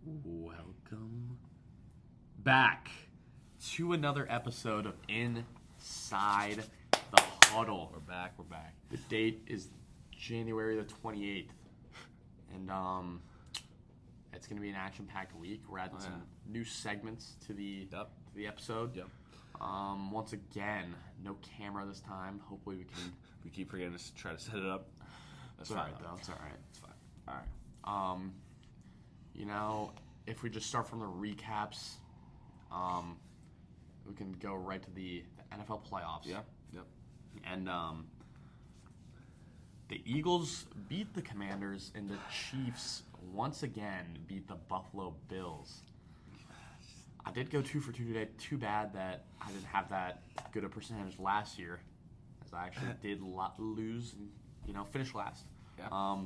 Welcome back to another episode of Inside the Huddle. We're back. The date is January the 28th, and it's going to be an action-packed week. We're adding some new segments to the episode. Yep. Once again, no camera this time. Hopefully We keep forgetting to try to set it up. That's It's fine, alright, though. It's alright. It's fine. All right. If we just start from the recaps, we can go right to the NFL playoffs. Yeah. Yep. And the Eagles beat the Commanders, and the Chiefs once again beat the Buffalo Bills. I did go 2 for 2 today. Too bad that I didn't have that good a percentage last year, as I actually did lose and finish last. Yeah.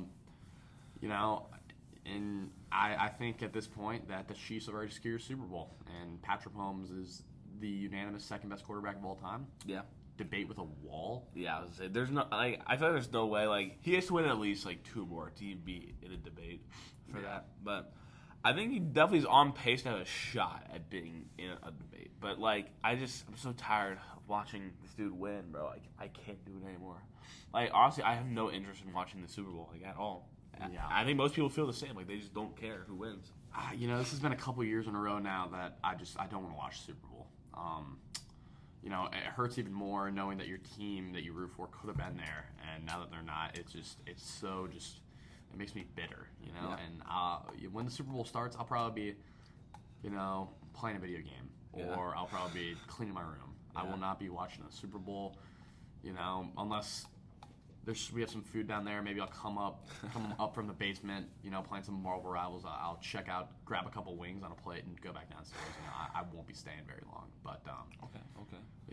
And I think at this point that the Chiefs have already secured Super Bowl, and Patrick Mahomes is the unanimous second best quarterback of all time. Yeah. Debate with a wall. Yeah, I was gonna say there's no. I feel like there's no way. He has to win at least 2 more to be in a debate for that. But I think he definitely is on pace to have a shot at being in a debate. But I'm so tired of watching this dude win, bro. I can't do it anymore. Honestly, I have no interest in watching the Super Bowl at all. Yeah. I think most people feel the same. They just don't care who wins. This has been a couple years in a row now that I don't want to watch Super Bowl. It hurts even more knowing that your team that you root for could have been there, and now that they're not, it makes me bitter, Yeah. And when the Super Bowl starts, I'll probably be, playing a video game, or I'll probably be cleaning my room. Yeah. I will not be watching the Super Bowl, unless we have some food down there. Maybe I'll come up from the basement, playing some Marvel Rivals. I'll check out, grab a couple wings on a plate, and go back downstairs. I won't be staying very long. But Okay.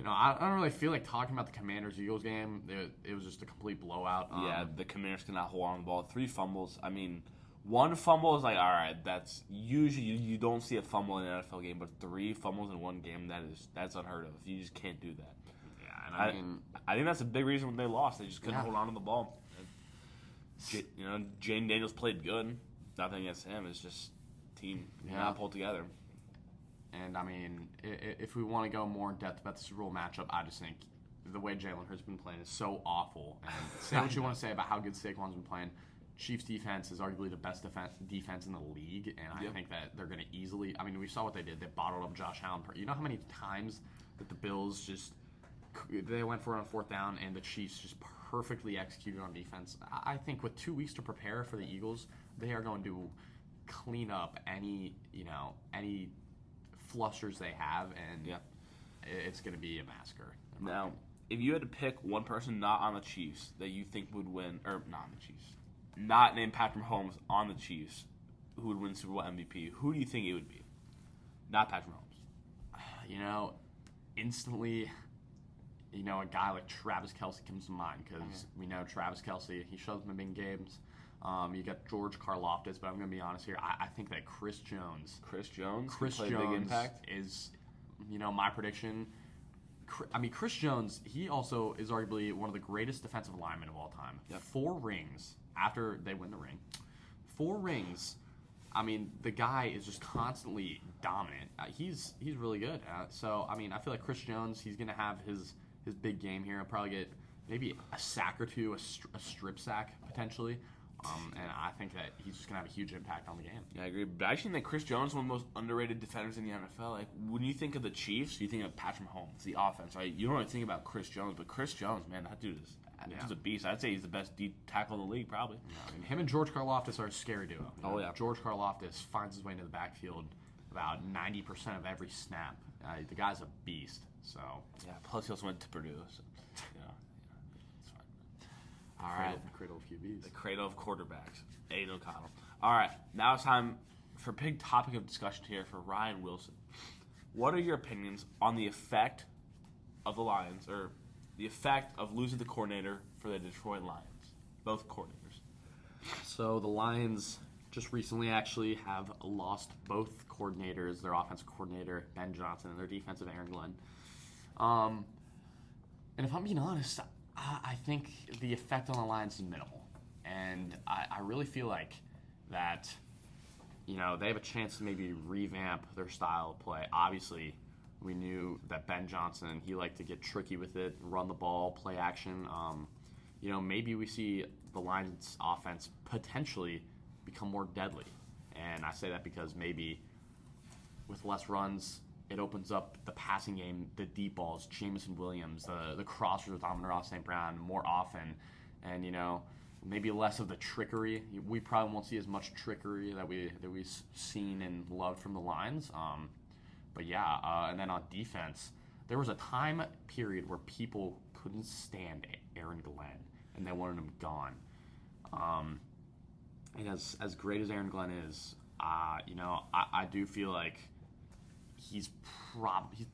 I don't really feel like talking about the Commanders-Eagles game. It was just a complete blowout. The Commanders cannot hold on to the ball. 3 fumbles. I mean, 1 fumble is all right. That's usually you don't see a fumble in an NFL game, but 3 fumbles in 1 game, that's unheard of. You just can't do that. Yeah, and I think that's a big reason when they lost. They just couldn't hold on to the ball. Jane Daniels played good. Nothing against him. It's just team not pulled together. And if we want to go more in depth about the Super Bowl matchup, I just think the way Jalen Hurts has been playing is so awful. And say what you want to say about how good Saquon's been playing. Chiefs defense is arguably the best defense in the league, and I think that they're going to easily. We saw what they did. They bottled up Josh Allen. You know how many times that the Bills they went for it on 4th down, and the Chiefs just perfectly executed on defense. I think with 2 weeks to prepare for the Eagles, they are going to clean up any flusters they have, and it's going to be a massacre. Now, if you had to pick one person not on the Chiefs that you think would win, or not on the Chiefs, not named Patrick Mahomes on the Chiefs, who would win Super Bowl MVP, who do you think it would be? Not Patrick Mahomes. Instantly, a guy like Travis Kelce comes to mind because we know Travis Kelce, he shows up in big games. You got George Karlaftis, but I'm going to be honest here. I think that Chris Jones played a big impact. Is, my prediction. Chris Jones, he also is arguably one of the greatest defensive linemen of all time. Yep. 4 rings after they win the ring. 4 rings. The guy is just constantly dominant. He's really good. I feel like Chris Jones, he's going to have his big game here. He'll probably get maybe a sack or 2, a strip sack potentially. And I think that he's just going to have a huge impact on the game. Yeah, I agree. But I actually think Chris Jones is one of the most underrated defenders in the NFL. When you think of the Chiefs, you think of Patrick Mahomes, the offense, right? You don't really think about Chris Jones, but Chris Jones, man, that dude is he's a beast. I'd say he's the best deep tackle in the league, probably. Yeah, him and George Karlaftis are a scary duo. Oh, yeah. George Karlaftis finds his way into the backfield about 90% of every snap. The guy's a beast. So yeah. Plus, he also went to Purdue. So, it's fine. All right, cradle of QBs. The cradle of quarterbacks. Aiden O'Connell. All right, now it's time for a big topic of discussion here for Ryan Wilson. What are your opinions on the effect of the Lions, or the effect of losing the coordinator for the Detroit Lions? Both coordinators. So the Lions just recently actually have lost both coordinators, their offensive coordinator, Ben Johnson, and their defensive, Aaron Glenn. And if I'm being honest, I think the effect on the Lions is minimal. And I really feel like that they have a chance to maybe revamp their style of play. Obviously, we knew that Ben Johnson, he liked to get tricky with it, run the ball, play action. Maybe we see the Lions' offense potentially become more deadly. And I say that because maybe with less runs, it opens up the passing game, the deep balls, Jameson Williams, the crossers with Amon-Ra St. Brown more often. And, maybe less of the trickery. We probably won't see as much trickery that we've seen and loved from the Lions. And then on defense, there was a time period where people couldn't stand Aaron Glenn, and they wanted him gone. And as great as Aaron Glenn is, I do feel like he's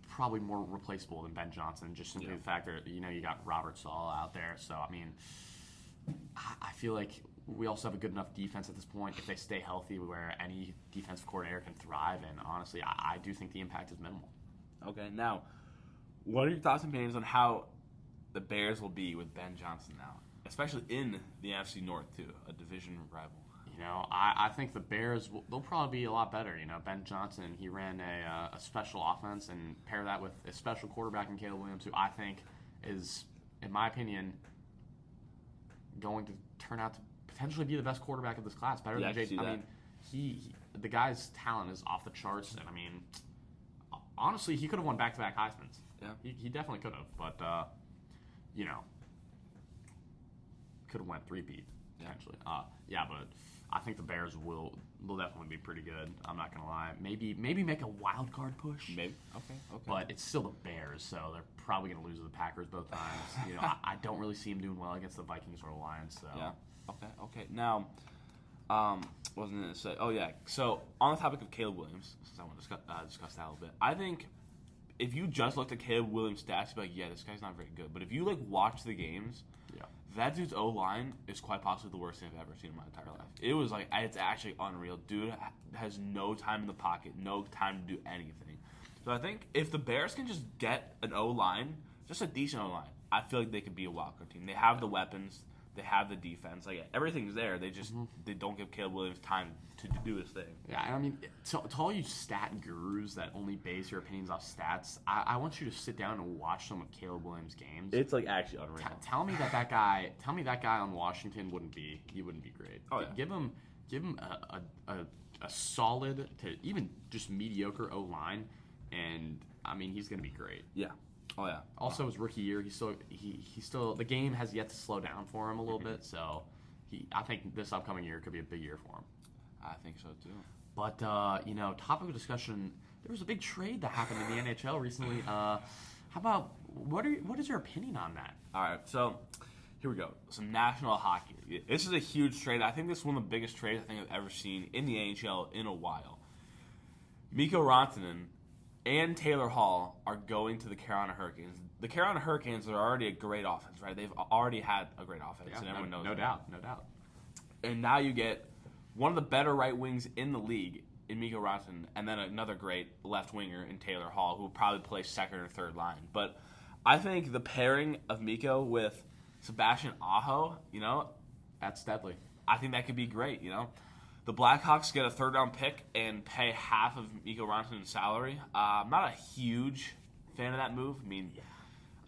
probably more replaceable than Ben Johnson, just simply the fact that, you got Robert Sala out there. So, I feel like we also have a good enough defense at this point if they stay healthy where any defensive coordinator can thrive. And honestly, I do think the impact is minimal. Okay, now, what are your thoughts and opinions on how the Bears will be with Ben Johnson now, especially in the NFC North too, a division rival? I think the Bears, they'll probably be a lot better. Ben Johnson, he ran a special offense, and pair that with a special quarterback in Caleb Williams, who I think is, in my opinion, going to turn out to potentially be the best quarterback of this class, better than Jay. The guy's talent is off the charts, and honestly, he could have won back-to-back Heismans. Yeah, he definitely could have, but could have went three-peat potentially. But I think the Bears will definitely be pretty good. I'm not gonna lie. Maybe make a wild card push. Maybe. Okay. But it's still the Bears, so they're probably gonna lose to the Packers both times. I don't really see them doing well against the Vikings or the Lions. So yeah. Okay. Now, what was I gonna say? Oh yeah. So on the topic of Caleb Williams, since I want to discuss that a little bit, I think if you just looked at Caleb Williams' stats, you'd be like, yeah, this guy's not very good. But if you watch the games. That dude's O-line is quite possibly the worst thing I've ever seen in my entire life. It was it's actually unreal. Dude has no time in the pocket, no time to do anything. So I think if the Bears can just get an O-line, just a decent O-line, I feel like they could be a wildcard team. They have the weapons. They have the defense. Everything's there. They just they don't give Caleb Williams time to do his thing. Yeah, to all you stat gurus that only base your opinions off stats, I want you to sit down and watch some of Caleb Williams' games. It's actually unreal. Tell me that guy on Washington wouldn't be great. Oh, yeah. Give him a solid to even just mediocre O line, and he's gonna be great. Yeah. Oh yeah. Also, his rookie year, he still the game has yet to slow down for him a little bit. So, I think this upcoming year could be a big year for him. I think so too. But topic of discussion. There was a big trade that happened in the NHL recently. How about what is your opinion on that? All right, so here we go. Some National Hockey. This is a huge trade. I think this is one of the biggest trades I think I've ever seen in the NHL in a while. Mikko Rantanen and Taylor Hall are going to the Carolina Hurricanes. The Carolina Hurricanes are already a great offense, right? They've already had a great offense, and everyone knows that. No doubt. And now you get one of the better right wings in the league in Mikko Rantanen, and then another great left winger in Taylor Hall, who will probably play second or third line. But I think the pairing of Mikko with Sebastian Aho, that's deadly. I think that could be great, The Blackhawks get a third-round pick and pay half of Mikko Rantanen's salary. I'm not a huge fan of that move.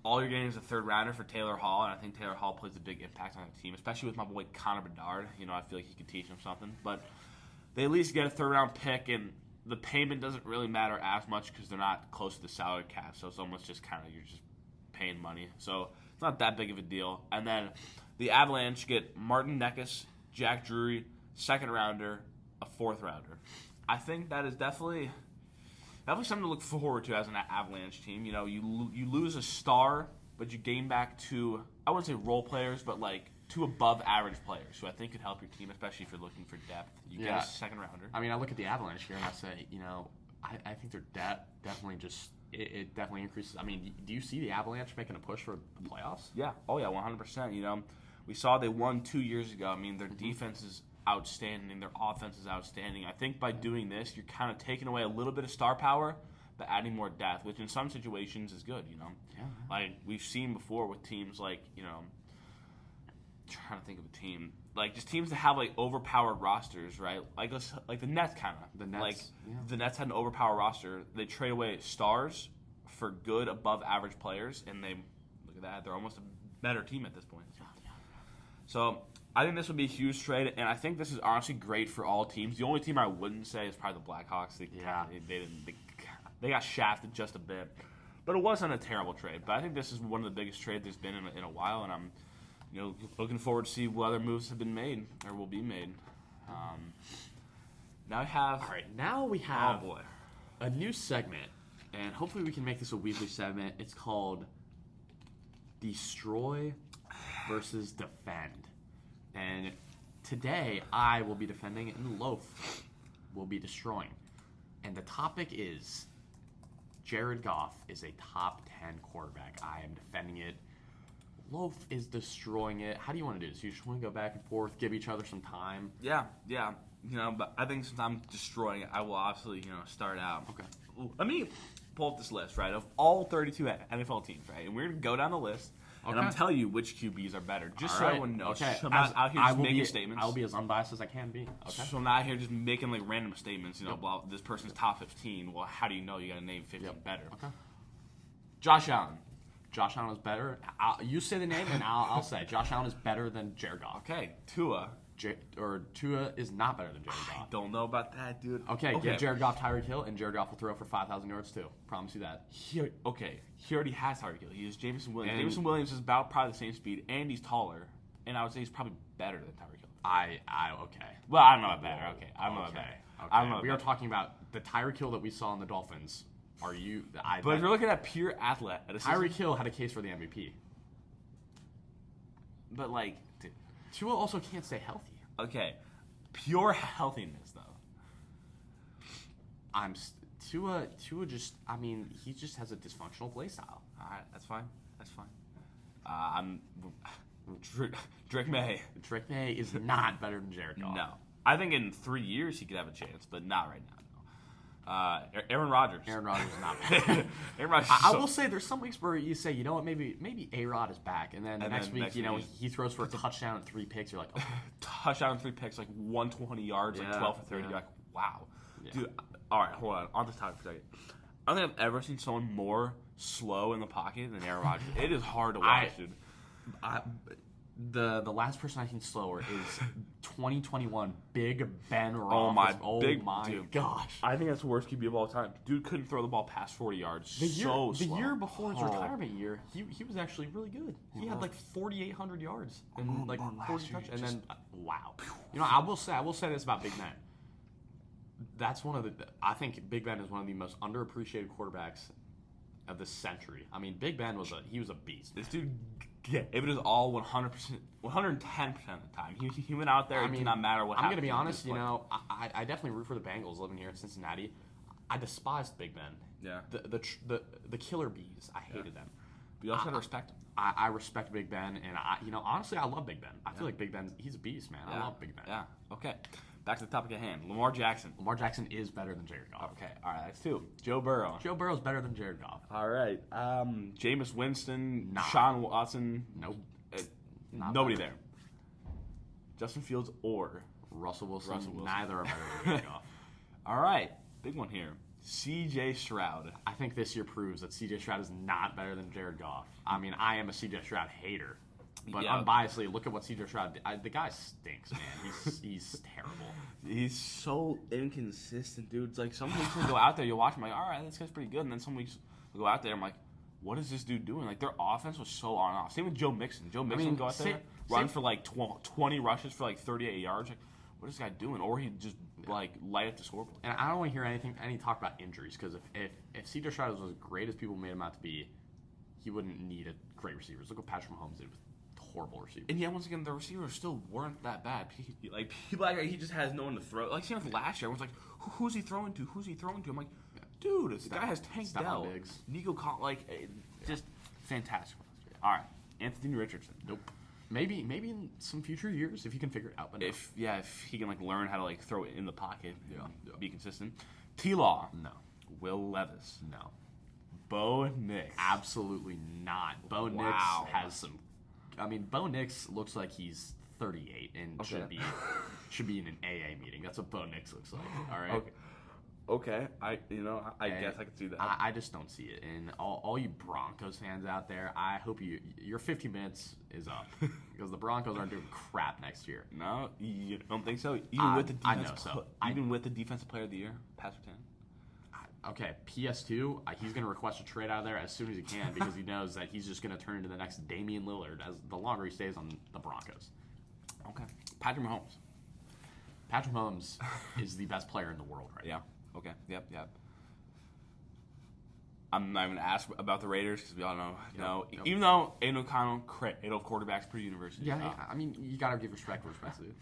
All you're getting is a third-rounder for Taylor Hall, and I think Taylor Hall plays a big impact on the team, especially with my boy Connor Bedard. I feel like he could teach him something. But they at least get a third-round pick, and the payment doesn't really matter as much because they're not close to the salary cap, so it's almost just you're just paying money. So it's not that big of a deal. And then the Avalanche get Martin Necas, Jack Drury, second-rounder, a fourth-rounder. I think that is definitely something to look forward to as an Avalanche team. You lose a star, but you gain back two, I wouldn't say role players, but two above-average players who I think could help your team, especially if you're looking for depth. You get a second-rounder. I look at the Avalanche here and I say, I think their depth definitely just it definitely increases. Do you see the Avalanche making a push for the playoffs? Yeah. Oh, yeah, 100%. We saw they won 2 years ago. Their defense is outstanding. Their offense is outstanding. I think by doing this, you're kind of taking away a little bit of star power, but adding more depth, which in some situations is good, Yeah. We've seen before with teams trying to think of a team. Like, just teams that have, like, overpowered rosters, right? Like the Nets, kind of. The Nets, Like, yeah. the Nets had an overpowered roster. They trade away stars for good, above-average players, and they, look at that, they're almost a better team at this point. So, I think this would be a huge trade, and I think this is honestly great for all teams. The only team I wouldn't say is probably the Blackhawks. They got shafted just a bit. But it wasn't a terrible trade. But I think this is one of the biggest trades there's been in a while, and I'm looking forward to see what other moves have been made or will be made. Now we have Oh boy, a new segment, and hopefully we can make this a weekly segment. It's called Destroy versus Defend. And today I will be defending and Loaf will be destroying. And the topic is Jared Goff is a top 10 quarterback. I am defending it. Loaf is destroying it. How do you want to do this? You just want to go back and forth, give each other some time? Yeah. But I think since I'm destroying it, I will absolutely, start out. Okay. Let me pull up this list, right, of all 32 NFL teams, right? And we're going to go down the list, and I'm going to tell you which QBs are better, just so everyone knows. Okay. So I'm not out here just making statements. I will be as unbiased as I can be. Okay. So I'm not out here just making, like, random statements, blah, this person's top 15. Well, how do you know you got to name 15 better? Okay. Josh Allen. Josh Allen is better. You say the name, and I'll say Josh Allen is better than Jared Goff. Okay, Tua. Tua is not better than Jared Goff. I don't know about that, dude. Okay, get Jared Goff Tyreek Hill, and Jared Goff will throw for 5,000 yards too. Promise you that. He already has Tyreek Hill. He is Jameson Williams. Jameson Williams is about probably the same speed, and he's taller. And I would say he's probably better than Tyreek Hill. Okay. Well, I don't know about better. Okay, I don't know about better. Okay. I don't know. We are talking about the Tyreek Hill that we saw in the Dolphins. But if you're looking at pure athlete, Tyreek Hill had a case for the MVP. But dude, Tua also can't stay healthy. Okay, pure healthiness though. Tua just. I mean, he just has a dysfunctional play style. All right, that's fine. I'm Drake May. Drake May is not better than Jared Goff. No, I think in 3 years he could have a chance, but not right now. Aaron Rodgers. Aaron Rodgers is not bad. Aaron Rodgers. I will say there's some weeks where you say, you know what, maybe A-Rod is back, and then the next week, he throws for a touchdown and 3 picks. You're like, okay. Touchdown and 3 picks, like 120 yards, like 12 for 30. You're like, wow, dude. All right, hold on this topic for a second. I don't think I've ever seen someone more slow in the pocket than Aaron Rodgers. It is hard to watch, dude. The last person I think slower is 2021 Big Ben Roethlisberger. Oh my gosh! I think that's the worst QB of all time. Dude couldn't throw the ball past 40 yards. The slow. year before his retirement year, he was actually really good. He had like 4,800 yards and like 40 touchdowns. And then wow, I will say this about Big Ben. That's I think Big Ben is one of the most underappreciated quarterbacks of the century. I mean, Big Ben was a beast. This dude. Yeah, if it was all 100%, 110% of the time. He went out there. It did not matter what happened. I'm going to be honest, I definitely root for the Bengals living here in Cincinnati. I despised Big Ben. Yeah. The killer bees, I hated them. But you also got to respect him. I respect Big Ben, and honestly, I love Big Ben. I feel like Big Ben, he's a beast, man. I love Big Ben. Yeah. Okay. Back to the topic at hand. Lamar Jackson. Lamar Jackson is better than Jared Goff. Okay. All right. That's 2. Joe Burrow. Joe Burrow's better than Jared Goff. All right. Jameis Winston. Sean Watson. Nope. Nobody there. Justin Fields or Russell Wilson. Neither are better than Jared Goff. All right. Big one here. C.J. Stroud. I think this year proves that C.J. Stroud is not better than Jared Goff. I mean, I am a C.J. Stroud hater. But unbiasedly, look at what C.J. Stroud did. The guy stinks, man. He's terrible. He's so inconsistent, dude. It's like some weeks he'll go out there, you'll watch him, like, all right, this guy's pretty good. And then some weeks he'll go out there, I'm like, what is this dude doing? Like, their offense was so on and off. Same with Joe Mixon. Joe Mixon would go out there, run for like 20 rushes for like 38 yards. Like, what is this guy doing? Or he'd just like light up the scoreboard. And I don't want to hear any talk about injuries, because if C.J. Stroud was as great as people made him out to be, he wouldn't need great receivers. Look what Patrick Mahomes did with horrible receivers. And yet, once again, the receivers still weren't that bad. He just has no one to throw. Like, same with last year. Everyone's like, who's he throwing to? Who's he throwing to? I'm like, dude, this guy has Tank Dell, Nico just fantastic. All right, Anthony Richardson. Nope. Maybe in some future years if he can figure it out. But if he can learn how to throw it in the pocket, be consistent. T-Law. No. Will Levis. No. Bo Nix. Absolutely not. Bo Nix has some I mean, Bo Nix looks like he's 38 and should be in an AA meeting. That's what Bo Nix looks like. All right. Okay. I guess I could see that. I just don't see it. And all you Broncos fans out there, I hope your 15 minutes is up because the Broncos aren't doing crap next year. No, you don't think so? Even with the I know so. Even with the defensive player of the year, Pat Surtain. Okay, PS2, he's going to request a trade out of there as soon as he can because he knows that he's just going to turn into the next Damian Lillard as the longer he stays on the Broncos. Okay. Patrick Mahomes. Patrick Mahomes is the best player in the world right now. Okay. Yep. I'm not even going to ask about the Raiders because we all know. Yep. Even though Aiden O'Connell, Cradle of quarterbacks per university. Yeah, I mean, you got to give respect where respect's due.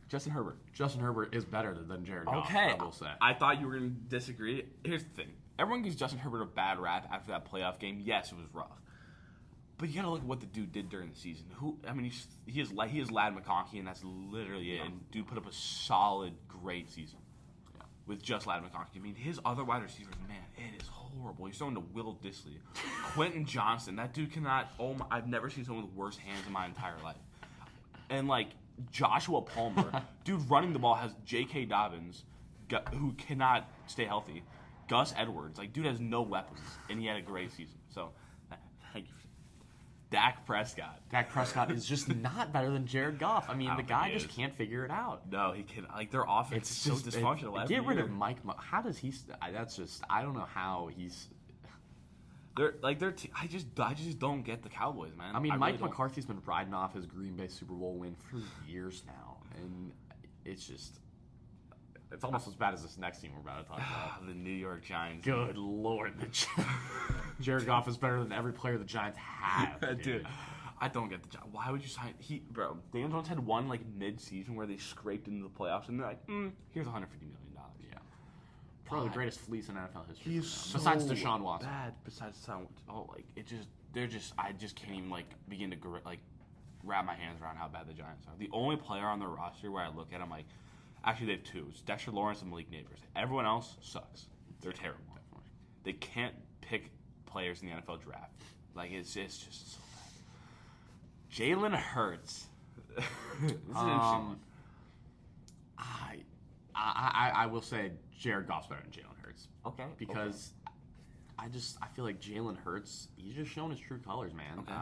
Justin Herbert. Justin Herbert is better than Jared Goff, Okay. I will say. I thought you were going to disagree. Here's the thing. Everyone gives Justin Herbert a bad rap after that playoff game. Yes, it was rough. But you got to look at what the dude did during the season. He is Lad McConkey, and that's literally it. And dude put up a solid, great season with just Lad McConkey. I mean, his other wide receivers, man, it is horrible. He's throwing to Will Dissly. Quentin Johnson, that dude cannot. I've never seen someone with worse hands in my entire life. And Joshua Palmer, dude running the ball has J.K. Dobbins, who cannot stay healthy. Gus Edwards, dude has no weapons, and he had a great season. So, thank you. Dak Prescott. Dak Prescott is just not better than Jared Goff. I mean, the guy just can't figure it out. No, he can. Their offense is so dysfunctional. Get rid of Mike. How does he? That's just. I don't know how he's. I just don't get the Cowboys, man. I mean, Mike McCarthy's been riding off his Green Bay Super Bowl win for years now, and it's almost as bad as this next team we're about to talk about. The New York Giants. Good Lord, Jared Goff is better than every player the Giants have, dude. I don't get the Giants. Why would you sign? Daniel Jones had one mid-season where they scraped into the playoffs, and they're like, here's $150 million. Yeah. Probably the greatest fleece in NFL history. Besides Deshaun Watson. Bad. Besides Deshaun Watson. I just can't even begin to wrap my hands around how bad the Giants are. The only player on their roster where I look at them actually they have two. It's Dexter Lawrence and Malik Neighbors. Everyone else sucks. They're terrible. Definitely. They can't pick players in the NFL draft. It's just so bad. Jalen Hurts. This is an interesting one. I will say Jared Goff's better than Jalen Hurts. Okay. Because I feel like Jalen Hurts, he's just showing his true colors, man. Okay.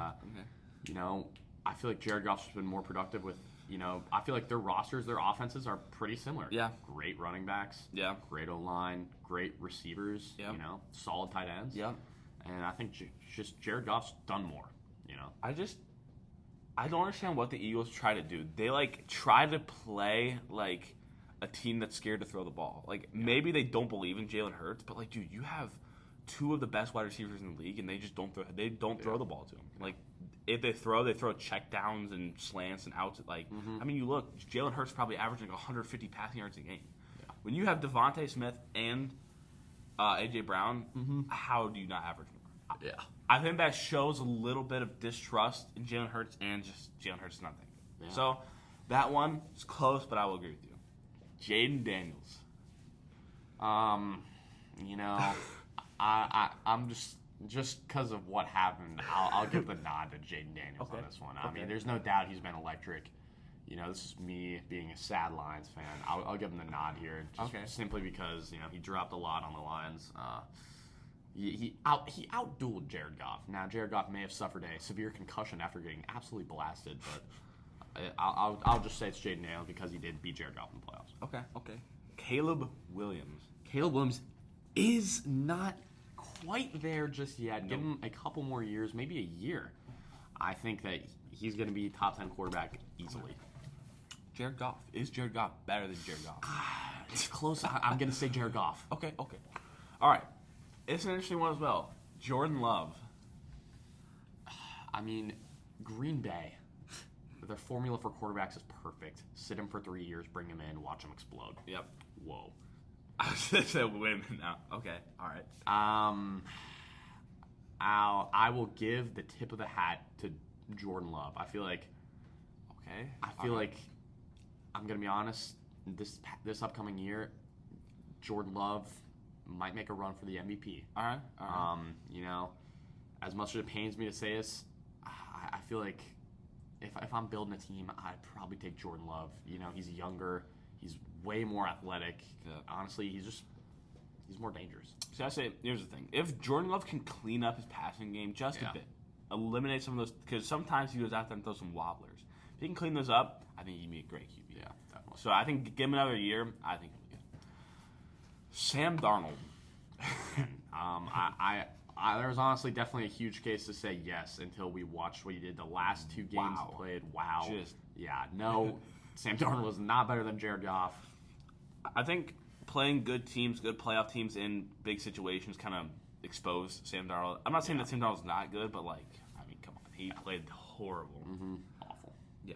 I feel like Jared Goff's been more productive with, I feel like their rosters, their offenses are pretty similar. Yeah. Great running backs. Yeah. Great O-line. Great receivers. Yeah. Solid tight ends. Yeah. And I think just Jared Goff's done more, I don't understand what the Eagles try to do. They, try to play, a team that's scared to throw the ball. Maybe they don't believe in Jalen Hurts, but, dude, you have two of the best wide receivers in the league, and they just don't throw. They don't throw the ball to them. If they throw check downs and slants and outs. I mean, you look, Jalen Hurts probably averaging 150 passing yards a game. Yeah. When you have Devontae Smith and A.J. Brown, how do you not average more? Yeah. I think that shows a little bit of distrust in Jalen Hurts, and just Jalen Hurts is not that good. Yeah. So that one is close, but I will agree with you. Jaden Daniels. I'm just because of what happened, I'll give the nod to Jaden Daniels on this one. I mean, there's no doubt he's been electric. This is me being a sad Lions fan. I'll give him the nod here, simply because he dropped a lot on the Lions. He outdueled Jared Goff. Now Jared Goff may have suffered a severe concussion after getting absolutely blasted, but I'll just say it's Jaden Daniels because he did beat Jared Goff in the playoffs. Okay. Caleb Williams. Caleb Williams is not quite there just yet. Give him a couple more years, maybe a year. I think that he's going to be top 10 quarterback easily. Jared Goff. Is Jared Goff better than Jared Goff? It's close. I'm going to say Jared Goff. Okay. All right. It's an interesting one as well. Jordan Love. I mean, Green Bay, their formula for quarterbacks is perfect. Sit him for 3 years, bring him in, watch him explode. Yep. Whoa. I was going to say women now. Okay. All right. I will give the tip of the hat to Jordan Love. I feel like I'm going to be honest, this upcoming year, Jordan Love might make a run for the MVP. All right. As much as it pains me to say this, I feel like if I'm building a team, I'd probably take Jordan Love. He's younger. He's way more athletic. Honestly, he's more dangerous. So I say, here's the thing: if Jordan Love can clean up his passing game just a bit, eliminate some of those, because sometimes he goes out there and throws some wobblers. If he can clean those up, I think he'd be a great QB. Yeah, definitely. So I think give him another year. I think he'll be good. Sam Darnold. There's honestly definitely a huge case to say yes until we watched what he did the last 2 games he played. Wow. Sam Darnold was not better than Jared Goff. I think playing good teams, good playoff teams in big situations kind of exposed Sam Darnold. I'm not saying that Sam Darnold's not good, but come on. He played horrible. Mm-hmm. Awful. Yeah.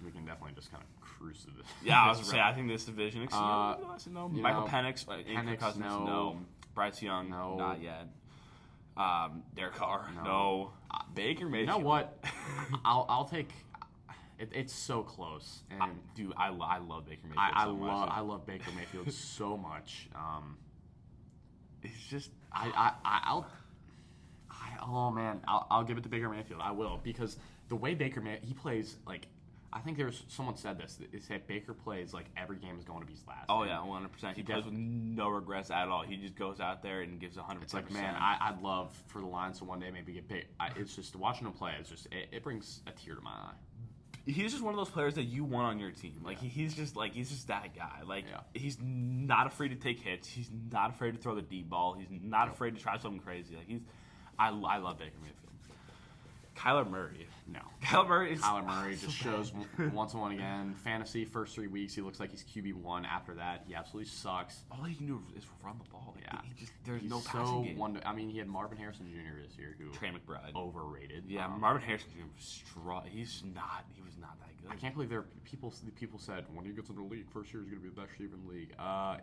We can definitely just kind of cruise to this. Yeah, I was going to say, I think this division, Michael Penix, Penix, Cousins, no. Bryce Young, no. Not yet. Derek Carr, no. Baker Mayfield. You know what? I'll take. It's so close, and dude, I love Baker Mayfield. I love Baker Mayfield so much. It's just I'll give it to Baker Mayfield. I will, because the way he plays, like, I think someone said this. They said Baker plays like every game is going to be his last. Oh, yeah, 100%. He plays with no regrets at all. He just goes out there and gives 100%. It's like, man, I'd love for the Lions to one day maybe get big. It's just watching him play. It's just it brings a tear to my eye. He's just one of those players that you want on your team. Like he's just that guy. Like he's not afraid to take hits. He's not afraid to throw the deep ball. He's not afraid to try something crazy. Like I love Baker Mayfield. Kyler Murray. No. Kyler Murray just shows once and again. Fantasy, first 3 weeks, he looks like he's QB1. After that, he absolutely sucks. All he can do is run the ball. Yeah. There's no passing game. He had Marvin Harrison Jr. this year, who Trey McBride. Overrated. Yeah, Marvin Harrison Jr. was he was not that good. I can't believe people said when he gets in the league, first year he's going to be the best receiver in the league.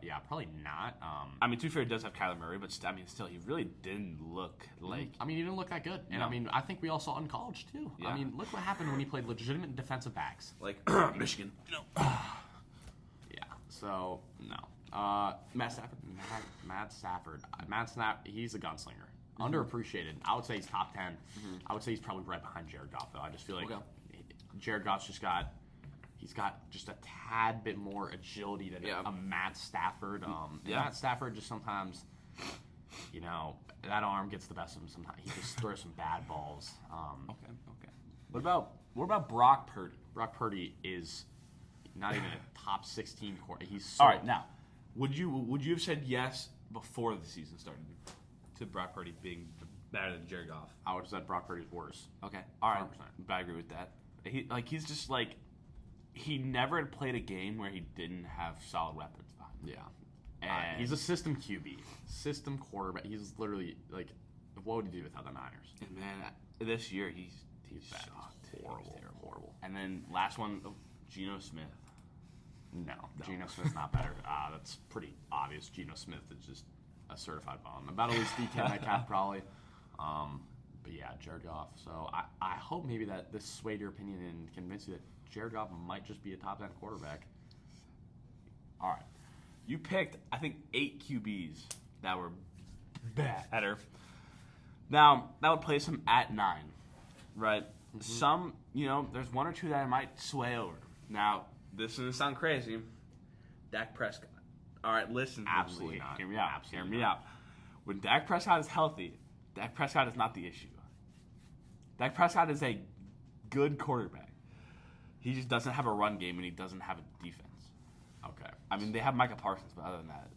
Yeah, probably not. To be fair, he does have Kyler Murray, but still, he really didn't look like. He didn't look that good, and I think we all saw in college too. Yeah. Look what happened when he played legitimate defensive backs, like Michigan. Yeah. So no. Matt Stafford. Matt Stafford. He's a gunslinger. Underappreciated. I would say he's top 10. Mm-hmm. I would say he's probably right behind Jared Goff, though. I just feel like Jared Goff's he's got just a tad bit more agility than a Matt Stafford. Matt Stafford just sometimes, that arm gets the best of him sometimes. He just throws some bad balls. Okay. What about Brock Purdy? Brock Purdy is not even a top 16 quarterback. All right, now, would you have said yes before the season started to Brock Purdy being better than Jared Goff? I would have said Brock Purdy's worse. Okay, all right, 100%. But I agree with that. He's just like, he never had played a game where he didn't have solid weapons behind him. Yeah, and he's a system QB, system quarterback. He's literally like, what would he do without the Niners? And man, this year he's bad. He's horrible. And then last one, Geno Smith. No. Geno Smith's not better. That's pretty obvious. Geno Smith is just a certified bum. About at least DK Metcalf probably. But yeah, Jared Goff. So I hope maybe that this swayed your opinion and convinced you that Jared Goff might just be a top 10 quarterback. All right. You picked, I think, 8 QBs that were better. Now, that would place him at 9, right? Mm-hmm. Some, there's 1 or 2 that I might sway over. Now, this is going to sound crazy. Dak Prescott. All right, listen. Absolutely not. Hear me out. Hear me out. When Dak Prescott is healthy, Dak Prescott is not the issue. Dak Prescott is a good quarterback. He just doesn't have a run game, and he doesn't have a defense. Okay. They have Micah Parsons, but other than that,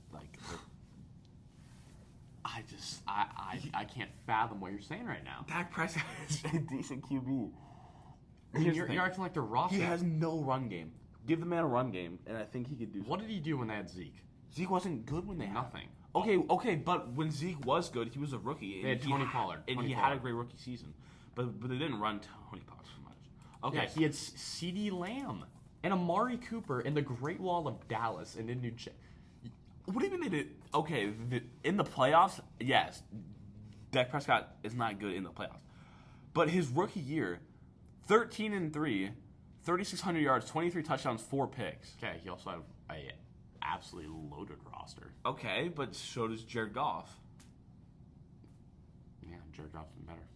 I can't fathom what you're saying right now. Dak Prescott is a decent QB. You're acting like the roster. He has no run game. Give the man a run game, and I think he could do something. What did he do when they had Zeke? Zeke wasn't good when they had nothing. Okay, but when Zeke was good, he was a rookie. They had Tony Pollard. And he had a great rookie season. But they didn't run Tony Pollard so much. Okay. Yeah, he had CeeDee Lamb and Amari Cooper in the Great Wall of Dallas and in New Jersey. What do you mean they did? Okay, in the playoffs, yes, Dak Prescott is not good in the playoffs. But his rookie year, 13-3, 3,600 yards, 23 touchdowns, 4 picks. Okay, he also had an absolutely loaded roster. Okay, but so does Jared Goff. Yeah, Jared Goff's been better.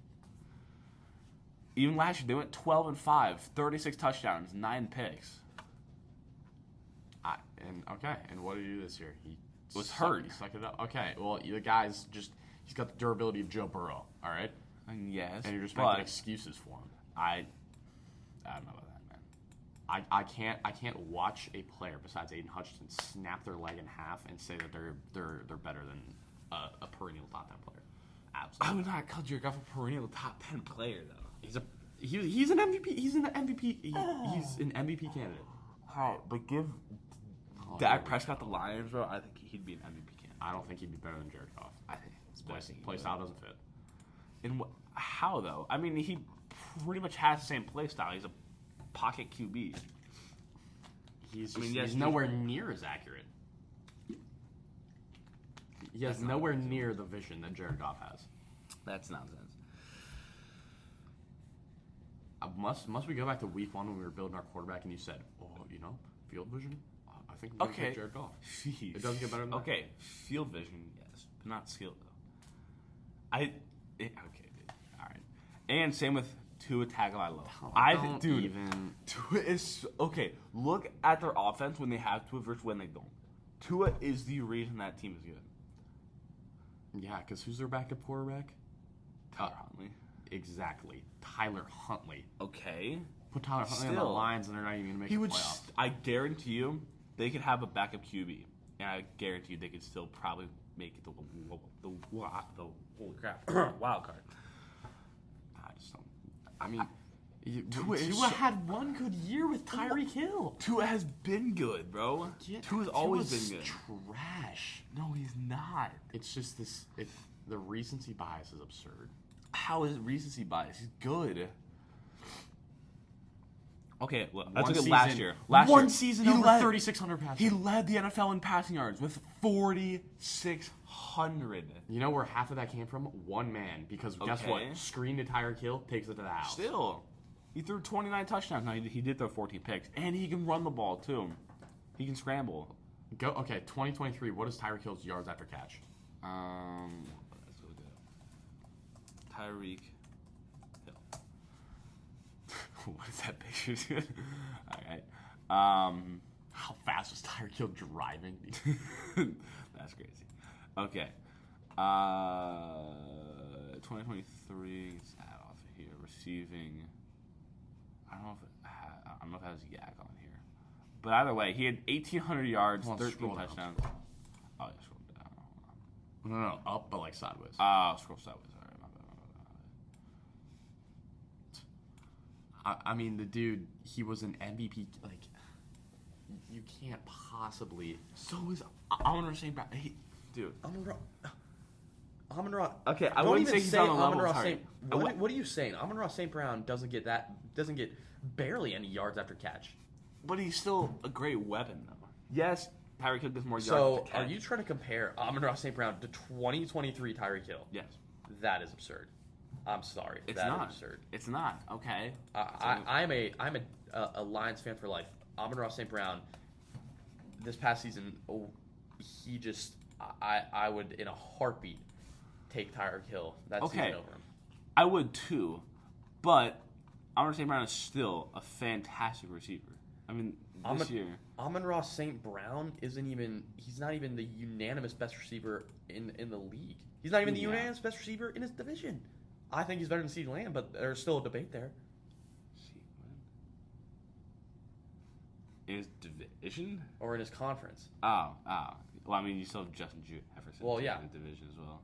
Even last year, they went 12-5, 36 touchdowns, 9 picks. And what did he do this year? He was hurt. He sucked it up. Okay, well, the guy's he's got the durability of Joe Burrow, all right? Yes. And you're just making excuses for him. I don't know about that, man. I can't watch a player besides Aiden Hutchinson snap their leg in half and say that they're better than a perennial top 10 player. Absolutely. I would not call Jared Goff a perennial top 10 player though. He's an MVP. He's an MVP. He's an MVP candidate. All right, but give Dak Prescott the Lions, bro. I think he'd be an MVP candidate. I don't think he'd be better than Jared Goff. I think Play style doesn't fit. How though? I mean, he pretty much has the same play style. He's a pocket QB. He's nowhere near as accurate. He has nowhere near the vision that Jared Goff has. That's nonsense. Must we go back to week 1 when we were building our quarterback and you said, field vision? I think we're going to take Jared Goff. It doesn't get better than that. Okay, field vision, yes, but not skill though. Okay, dude. All right. And same with Tua Tagovailoa. Tua is okay. Look at their offense when they have Tua versus when they don't. Tua is the reason that team is good. Yeah, because who's their backup quarterback? Tyler Huntley. Exactly. Tyler Huntley. Okay. Put Tyler Huntley on the lines and they're not even going to make the playoffs. I guarantee you they could have a backup QB. And I guarantee you they could still probably make it the holy crap, wild card. I just don't. I mean, Tua had one good year with Tyreek Hill. Tua has been good, bro. Tua's always been good. Trash. No, he's not. It's just this. The recency bias is absurd. How is it recency bias? He's good. Okay, look, let's look at last year. One season over 3,600 passing. He led the NFL in passing yards with 4,600. You know where half of that came from? One man. Because guess what? Screen to Tyreek Hill, takes it to the house. Still. He threw 29 touchdowns. Now, he did throw 14 picks. And he can run the ball, too. He can scramble. 2023, what is Tyreek Hill's yards after catch? Let's look at Tyreek Hill. What is that picture? All right. How fast was Tyreek Hill driving? That's crazy. Okay. 2023. It's that off of here. Receiving. I don't know if it has Yak on here. But either way, he had 1,800 yards, 13 touchdowns. Oh, yeah, scroll down. No, up, but like sideways. Scroll sideways. All right, my bad. I mean, the dude, he was an MVP. Like, you can't possibly. So is Amon-Ra St. Brown. Dude. Amon-Ra. Okay, I wouldn't say he's on the level of Tyreek. What are you saying? Amon-Ra St. Brown doesn't get barely any yards after catch. But he's still a great weapon, though. Yes, Tyreek Hill gets more yards after catch. So, are you trying to compare Amon-Ra St. Brown to 2023 Tyreek Hill? Yes. That is absurd. I'm sorry. It's that not is absurd. It's not. Okay. I'm a Lions fan for life. Amon-Ra St. Brown, this past season, he just I would in a heartbeat take Tyreek Hill that season over him. I would too, but Amon-Ra St. Brown is still a fantastic receiver. I mean, this year. Amon-Ra St. Brown he's not even the unanimous best receiver in the league. He's not even the unanimous best receiver in his division. I think he's better than CeeDee Lamb, but there's still a debate there. In his division? Or in his conference. Oh. Well, I mean, you still have Justin Jefferson in the division as well.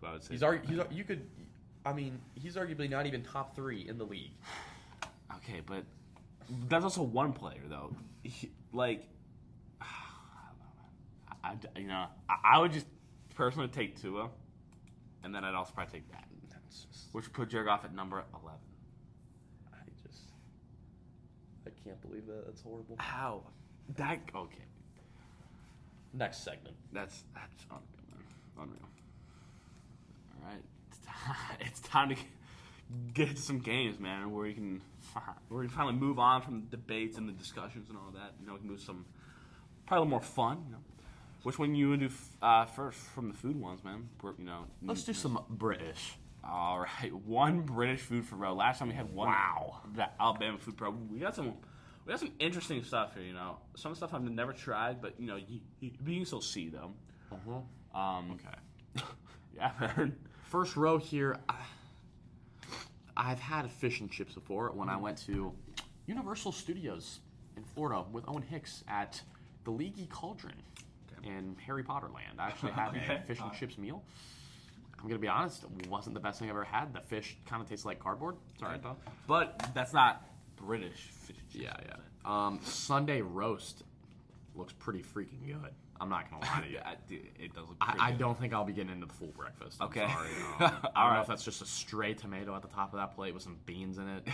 Who I would say he's arguably not even top 3 in the league. Okay, but that's also one player, though. I would just personally take Tua, and then I'd also probably take that, which would put Jared Goff at number 11. I can't believe that. That's horrible. How? Okay. Next segment. That's unreal. All right, it's time to get to some games, man, where we can finally move on from the debates and the discussions and all that. We can do some probably a little more fun. Which one you would do first from the food ones, man? Let's do some British. All right, one British food for row. Last time we had one. Wow. The Alabama food pro. We got some interesting stuff here. Some stuff I've never tried, but you can still see them. Okay. Yeah, man. First row here. I've had fish and chips before when I went to Universal Studios in Florida with Owen Hicks at the Leaky Cauldron in Harry Potter Land. I actually had a fish and chips meal. I'm going to be honest, it wasn't the best thing I've ever had. The fish kind of tastes like cardboard. It's all right, though. But that's not British fish and chips. Yeah. Sunday roast looks pretty freaking good. I'm not going to lie to you. It does look pretty I good. don't think I'll be getting into the full breakfast. I'm Okay. sorry. I don't know if that's just a stray tomato at the top of that plate with some beans in it.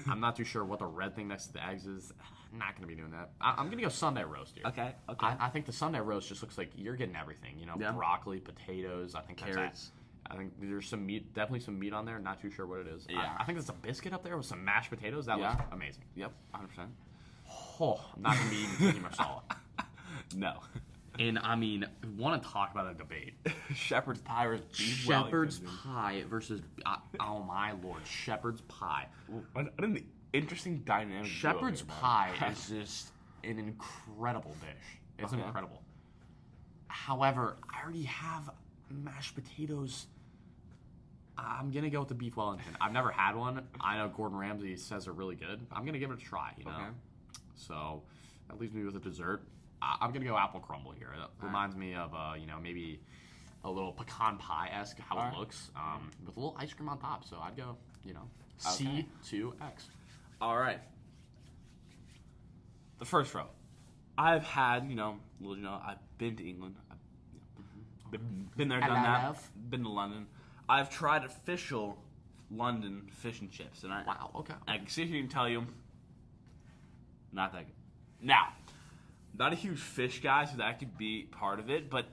I'm not too sure what the red thing next to the eggs is. I'm not going to be doing that. I'm going to go Sunday roast here. Okay. I think the Sunday roast just looks like you're getting everything. Yeah. Broccoli, potatoes. I think Carrots. I think there's some meat, definitely some meat on there. Not too sure what it is. Yeah. I think there's a biscuit up there with some mashed potatoes. That looks amazing. Yep, 100%. Oh, I'm not going to be eating tiki masala. No. And I mean, want to talk about a debate? Shepherd's pie versus beef Shepherd's Wellington. pie versus oh my lord, shepherd's pie. What an interesting dynamic. Shepherd's duo here, pie man. is just an incredible dish. It's Okay. incredible. However, I already have mashed potatoes. I'm gonna go with the beef Wellington. I've never had one. I know Gordon Ramsay says they're really good. I'm gonna give it a try. You know, Okay. so that leaves me with a dessert. I'm gonna go apple crumble here. That reminds me of maybe a little pecan pie esque how it looks, with a little ice cream on top. So I'd go C2X. All right. The first row. I've had, I've been to England. I've been there, done that. Been to London. I've tried official London fish and chips, and Wow. Okay. I can sit here and tell you, not that good. Now, not a huge fish guy, so that could be part of it, but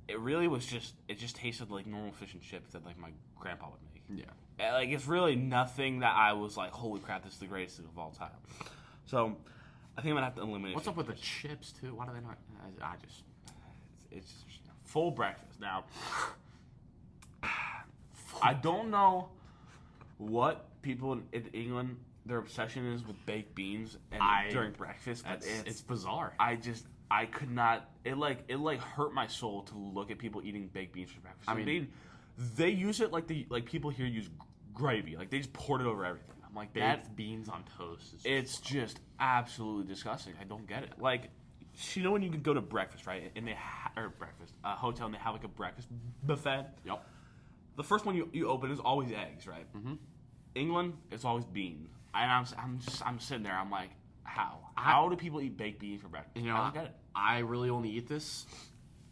it really was it just tasted like normal fish and chips that like my grandpa would make. Yeah. Like, it's really nothing that I was like, holy crap, this is the greatest thing of all time. So, I think I'm gonna have to eliminate. What's up with the chips too? Why do they not? It's full breakfast now. I don't know what people in England their obsession is with baked beans and during breakfast, but it's bizarre. I could not. It hurt my soul to look at people eating baked beans for breakfast. I mean, they use it like people here use gravy. Like, they just poured it over everything. I'm like, baked beans on toast. It's just absolutely disgusting. I don't get it. Like, when you could go to breakfast, right? And they hotel, and they have like a breakfast buffet. Yep. The first one you open is always eggs, right? Mm-hmm. England, it's always beans. And I'm sitting there. I'm like, how do people eat baked beans for breakfast? I don't get it. I really only eat this.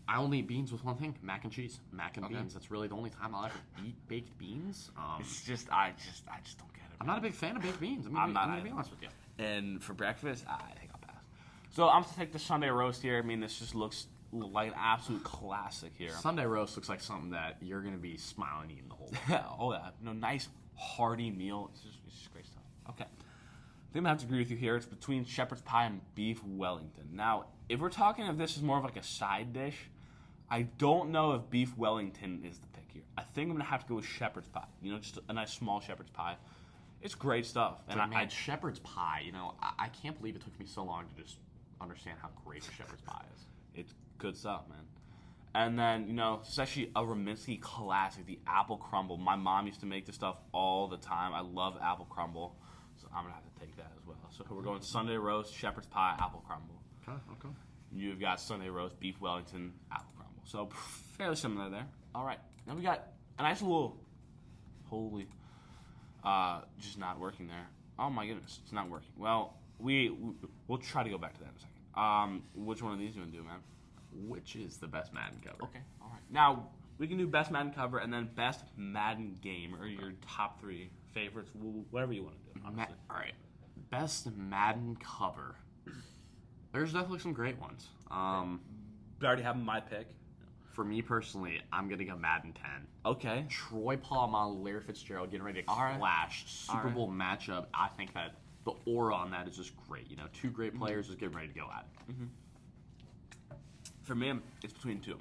I only eat beans with one thing: mac and cheese, mac and beans. That's really the only time I'll ever eat baked beans. It's just I just don't get it. I'm not a big fan of baked beans. I'm gonna be honest with you. And for breakfast, I think I'll pass. So I'm gonna take the Sunday roast here. I mean, this just looks like an absolute classic here. Sunday roast looks like something that you're gonna be smiling eating the whole day. Oh yeah, nice hearty meal. It's just great stuff. Okay. I think I have to agree with you here. It's between shepherd's pie and beef Wellington. Now, if we're talking if this is more of like a side dish, I don't know if beef Wellington is the pick here. I think I'm going to have to go with shepherd's pie. Just a nice small shepherd's pie. It's great stuff. And man, shepherd's pie, I can't believe it took me so long to just understand how great a shepherd's pie is. It's good stuff, man. And then, it's actually a Rominski classic, the apple crumble. My mom used to make this stuff all the time. I love apple crumble. So I'm going to have to take that as well. So we're going Sunday roast, shepherd's pie, apple crumble. Okay. You've got Sunday roast, beef Wellington, apple crumble. So fairly similar there. All right. Now we got a nice little, just not working there. Oh my goodness, it's not working. Well, we'll try to go back to that in a second. Which one of these do you want to do, man? Which is the best Madden cover? Okay. All right. Now we can do best Madden cover and then best Madden game, or your top 3 favorites, whatever you want to do. All right. Best Madden cover. There's definitely some great ones. I already have my pick. For me personally, I'm going to go Madden 10. Okay. Troy Polamalu, Larry Fitzgerald getting ready to clash. Super Bowl matchup. I think that the aura on that is just great. Two great players just getting ready to go at it. Mm-hmm. For me, it's between two.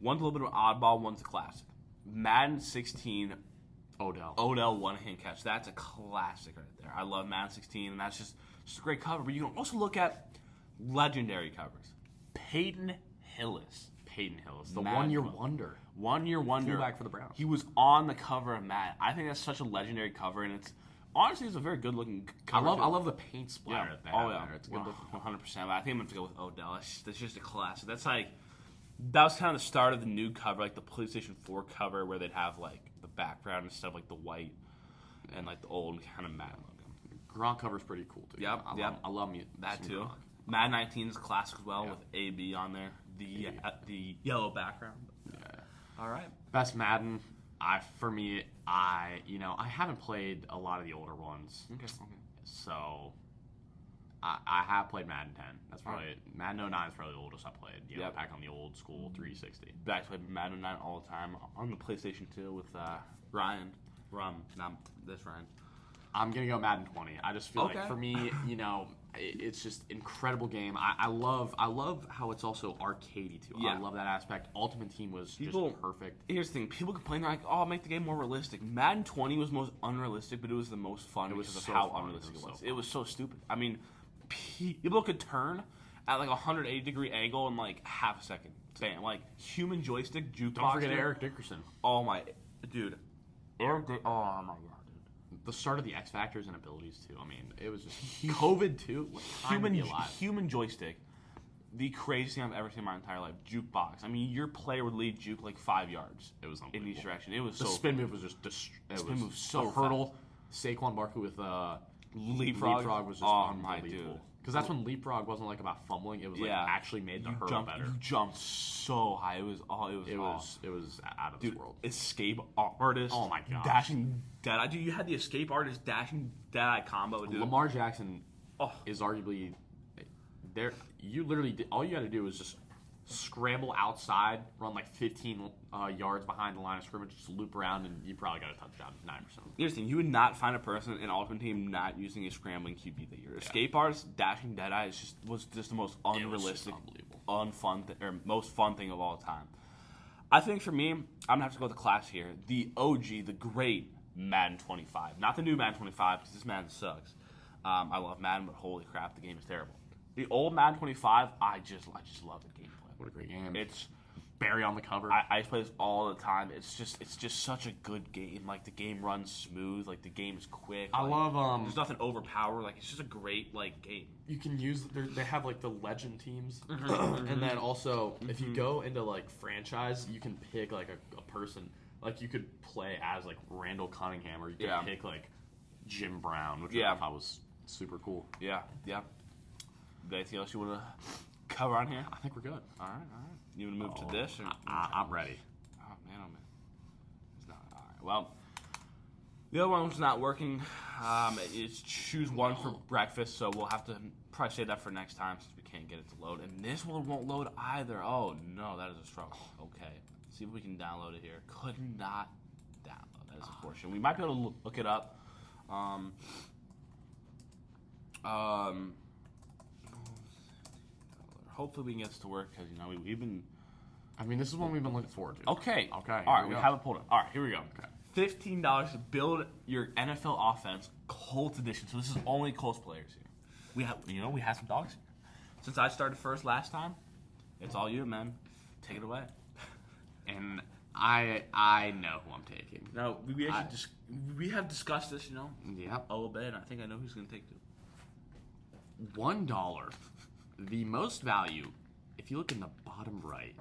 One's a little bit of an oddball, one's a classic. Madden 16 Odell one-hand catch. That's a classic right there. I love Madden 16, and that's just a great cover. But you can also look at legendary covers. Peyton Hillis. The Madden 1-year 12. wonder. 1-year wonder. Fullback for the Browns. He was on the cover of Madden. I think that's such a legendary cover, and it's honestly it's a very good-looking cover. I love the paint splatter that they have there. It's good looking. 100%. But I think I'm going to go with Odell. That's just a classic. That was kind of the start of the new cover, like the PlayStation 4 cover, where they'd have like the background instead of like the white and like the old kind of Madden logo. Gronk cover's pretty cool too. Yep. I love me That some too. Gronk. Madden 19 is classic as well Yeah. with AB on there, the yellow background. Yeah. All right. Best Madden. I haven't played a lot of the older ones, Okay. so I have played Madden 10. That's probably Madden 09 is probably the oldest I played. Yep. Back on the old school 360. Back to Madden 9 all the time on the PlayStation 2 with Ryan. Not this Ryan. I'm gonna go Madden 20. I just feel Okay. like for me, it's just incredible game. I love how it's also arcadey too. Yeah. I love that aspect. Ultimate Team was People- just perfect. Here's the thing: people complain they're like, "Oh, make the game more realistic." Madden 20 was most unrealistic, but it was the most fun It was because of so how fun. unrealistic It it was was. so It was so stupid. I mean, people could turn at like a 180-degree angle in like half a second. Bam! Like human joystick jukebox. Don't forget dude. Eric Dickerson. Oh my, dude. Oh my god, dude. The start of the X Factors and abilities too. I mean, it was just COVID too. What time to be alive. Human joystick. The craziest thing I've ever seen in my entire life. Jukebox. I mean, your player would lead juke like 5 yards. It was in unbelievable. each direction. It was The so spin move was just Spin move so the hurdle. Saquon Barkley with leapfrog. was just Oh my unbelievable. dude. Because that's when leapfrog wasn't like about fumbling. It was like Yeah. actually made the hurdle Jumped, better. you jumped so high. It was It was out of dude, this world. escape artist. Oh my gosh. Dashing dead. Dude, you had the escape artist dashing dead eye combo, dude. Lamar Jackson Oh. is arguably there. You literally all you had to do was just scramble outside, run like 15 yards behind the line of scrimmage, just loop around, and you probably got a touchdown. 9%. Here's the thing: you would not find a person in Ultimate Team not using a scrambling QB that year. Escape artist dashing dead eye was just the most unrealistic, unbelievable. most fun thing of all time. I think for me, I'm gonna have to go with the class here. The OG, the great Madden 25, not the new Madden 25 because this Madden sucks. I love Madden, but holy crap, the game is terrible. The old Madden 25, I just love the gameplay. What a great game! It's Barry on the cover. I play this all the time. It's just such a good game. Like the game runs smooth. Like the game is quick. I like, love There's nothing overpowered. Like it's just a great like game. you can use they have like the legend teams, and then also if you go into like franchise, you can pick like a person. Like you could play as like Randall Cunningham, or you could Yeah. pick like Jim Brown, which Yeah. I thought was super cool. Yeah. Anything else you want to cover on here? I think we're good. All right. You want to move to this? Or, I'm ready. Oh man. It's not. All right. Well, the other one's not working. It's choose one for breakfast, so we'll have to probably save that for next time since we can't get it to load. And this one won't load either. Oh no, that is a struggle. Okay, see if we can download it here. Could not download. That is unfortunate. We might be able to look it up. Hopefully we can get this to work because we've been. I mean, this is one we've been looking forward to. Okay. Okay. All here right. we We go. have it pulled up. All right. Here we go. Okay. $15 to build your NFL offense, Colts edition. So this is only Colts players here. We have some dogs here. Since I started first last time, it's all you, man. Take it away. And I know who I'm taking. Now we have discussed this, Yep. a little bit, and I think I know who's going to take it. $1. The most value, if you look in the bottom right,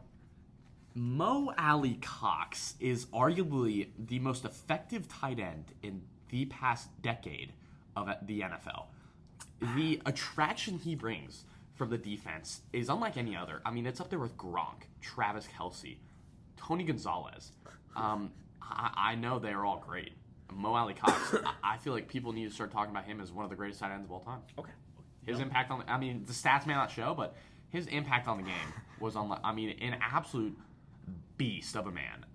Mo Alley Cox is arguably the most effective tight end in the past decade of the NFL. The attraction he brings from the defense is unlike any other. I mean, it's up there with Gronk, Travis Kelce, Tony Gonzalez. I know they are all great. Mo Alley Cox, I feel like people need to start talking about him as one of the greatest tight ends of all time. Okay. His impact on the stats may not show, but his impact on the game was an absolute beast of a man.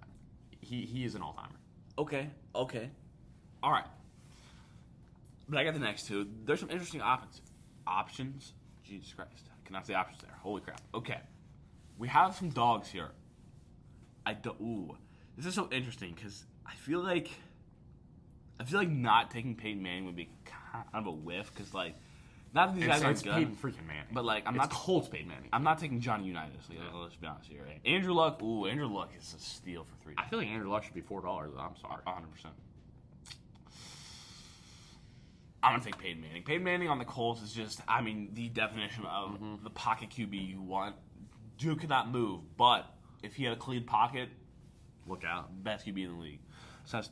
He is an all-timer. Okay. All right. But I got the next two. There's some interesting options. Jesus Christ. I cannot say options there. Holy crap. Okay. We have some dogs here. This is so interesting because I feel like I feel like not taking Peyton Manning would be kind of a whiff because, like, not that these guys It's aren't Peyton good, freaking Manning. but like, It's Colts Peyton Manning. I'm not taking Johnny Unitas. Like, let's be honest here. Right? Andrew Luck. Ooh, Andrew Luck is a steal for $3. I feel like Andrew Luck should be $4. I'm sorry. 100%. I'm gonna take Peyton Manning. Peyton Manning on the Colts is just, I mean, the definition of the pocket QB you want. Dude could not move, but if he had a clean pocket, Look out. best QB in the league. So that's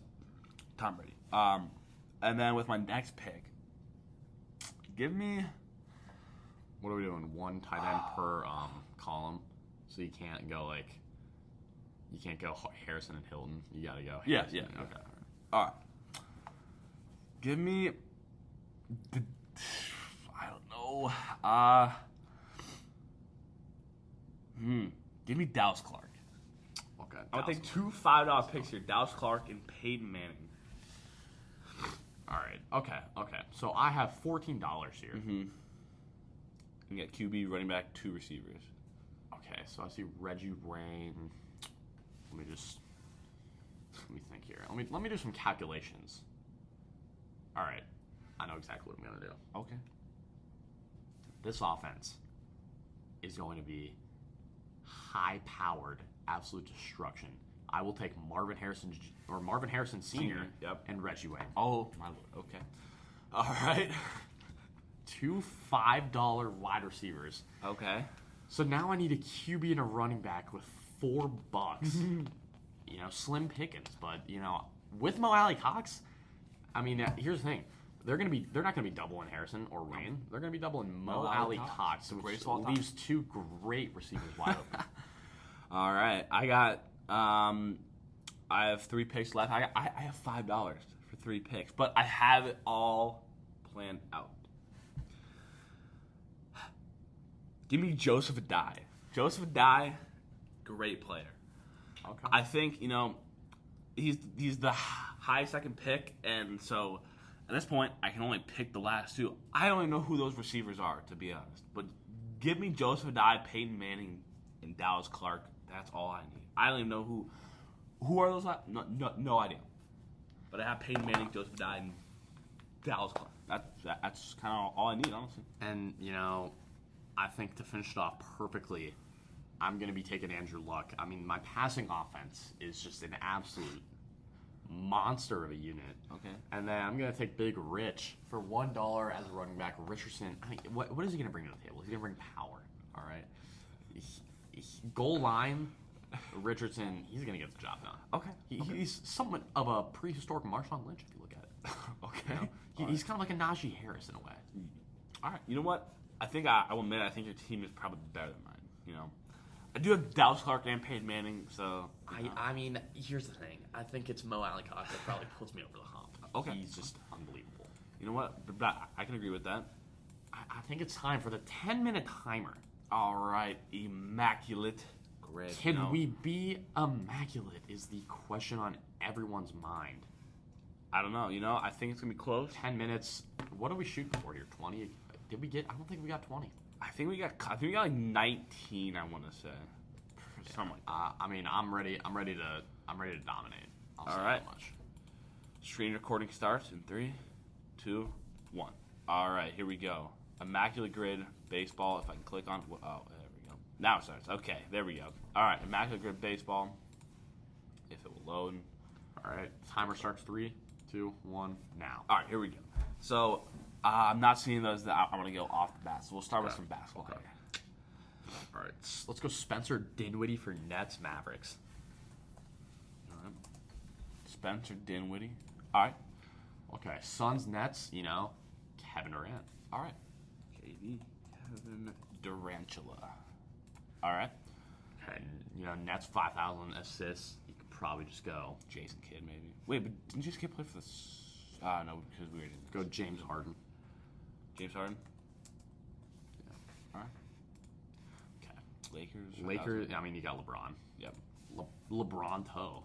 Tom Brady. And then with my next pick, give me. What are we doing? One tight end per column, so you can't go Harrison and Hilton. You gotta go. Yeah, Harrison. yeah. Okay. All right. Give me. I don't know. Give me Dallas Clark. Okay. I'm gonna take two $5 picks here: Dallas Clark and Peyton Manning. All right. Okay. So I have $14 here. You got QB, running back, two receivers. Okay. So I see Reggie Wayne. Let me think here. Let me do some calculations. All right. I know exactly what I'm gonna do. Okay. This offense is going to be high-powered, absolute destruction. I will take Marvin Harrison Sr. Yep. and Reggie Wayne. Oh my lord. Okay. All right. Two $5 wide receivers. Okay. So now I need a QB and a running back with $4. Slim pickings, but with Mo Alley Cox, I mean, here's the thing. They're not gonna be doubling Harrison or Wayne. They're gonna be doubling Mo Alley Cox, which leaves two great receivers wide open. All right. I have 3 picks left. I have $5 for 3 picks, but I have it all planned out. Give me Joseph Adai. Joseph Adai, great player. Okay. I think he's the high second pick, and so at this point I can only pick the last two. I don't even know who those receivers are, to be honest. But give me Joseph Adai, Peyton Manning, and Dallas Clark. That's all I need. I don't even know who are those. No idea. But I have Peyton Manning, Joseph Adai, and Dallas Clark. That's kind of all I need, honestly. And I think to finish it off perfectly, I'm going to be taking Andrew Luck. I mean, my passing offense is just an absolute monster of a unit. Okay. And then I'm going to take Big Rich for $1 as a running back. Richardson, I mean, what is he going to bring to the table? He's going to bring power, all right? Goal line, Richardson, he's going to get the job done. Okay. He's somewhat of a prehistoric Marshawn Lynch, if you look at it. Okay. He's kind of like a Najee Harris in a way. All right. You know what? I think I will admit I think your team is probably better than mine. I do have Dallas Clark and Peyton Manning, so I mean, here's the thing. I think it's Mo Alley Cox that probably puts me over the hump. Okay. He's just unbelievable. You know what? I can agree with that. I think it's time for the 10-minute timer. All right, immaculate. Great. Can we be immaculate is the question on everyone's mind. I don't know. I think it's going to be close. 10 minutes. What are we shooting for here? 20? Did we get? I don't think we got 20. I think we got like 19. I want to say. Something like that. I mean, I'm ready to dominate. I'll say right. that much. Screen recording starts in 3, 2, 1. All right, here we go. Immaculate grid baseball. If I can click on. Oh, there we go. Now it starts. Okay, there we go. All right, immaculate grid baseball. If it will load. All right, timer starts 3, 2, 1, now. All right, here we go. So I'm not seeing those. That I'm going to go off the bat. So we'll start with some basketball. Okay. All right, let's go Spencer Dinwiddie for Nets Mavericks. All right. Spencer Dinwiddie. All right. Okay, Suns Nets. Kevin Durant. All right. KD. Kevin Durantula. All right. Okay, Nets 5,000 assists. You could probably just go Jason Kidd maybe. Wait, but didn't Jason Kidd play for the? No, because we already did. go James Harden. James Harden. Yeah. All right. Okay. Lakers. I mean, you got LeBron. Yep. LeBron toe.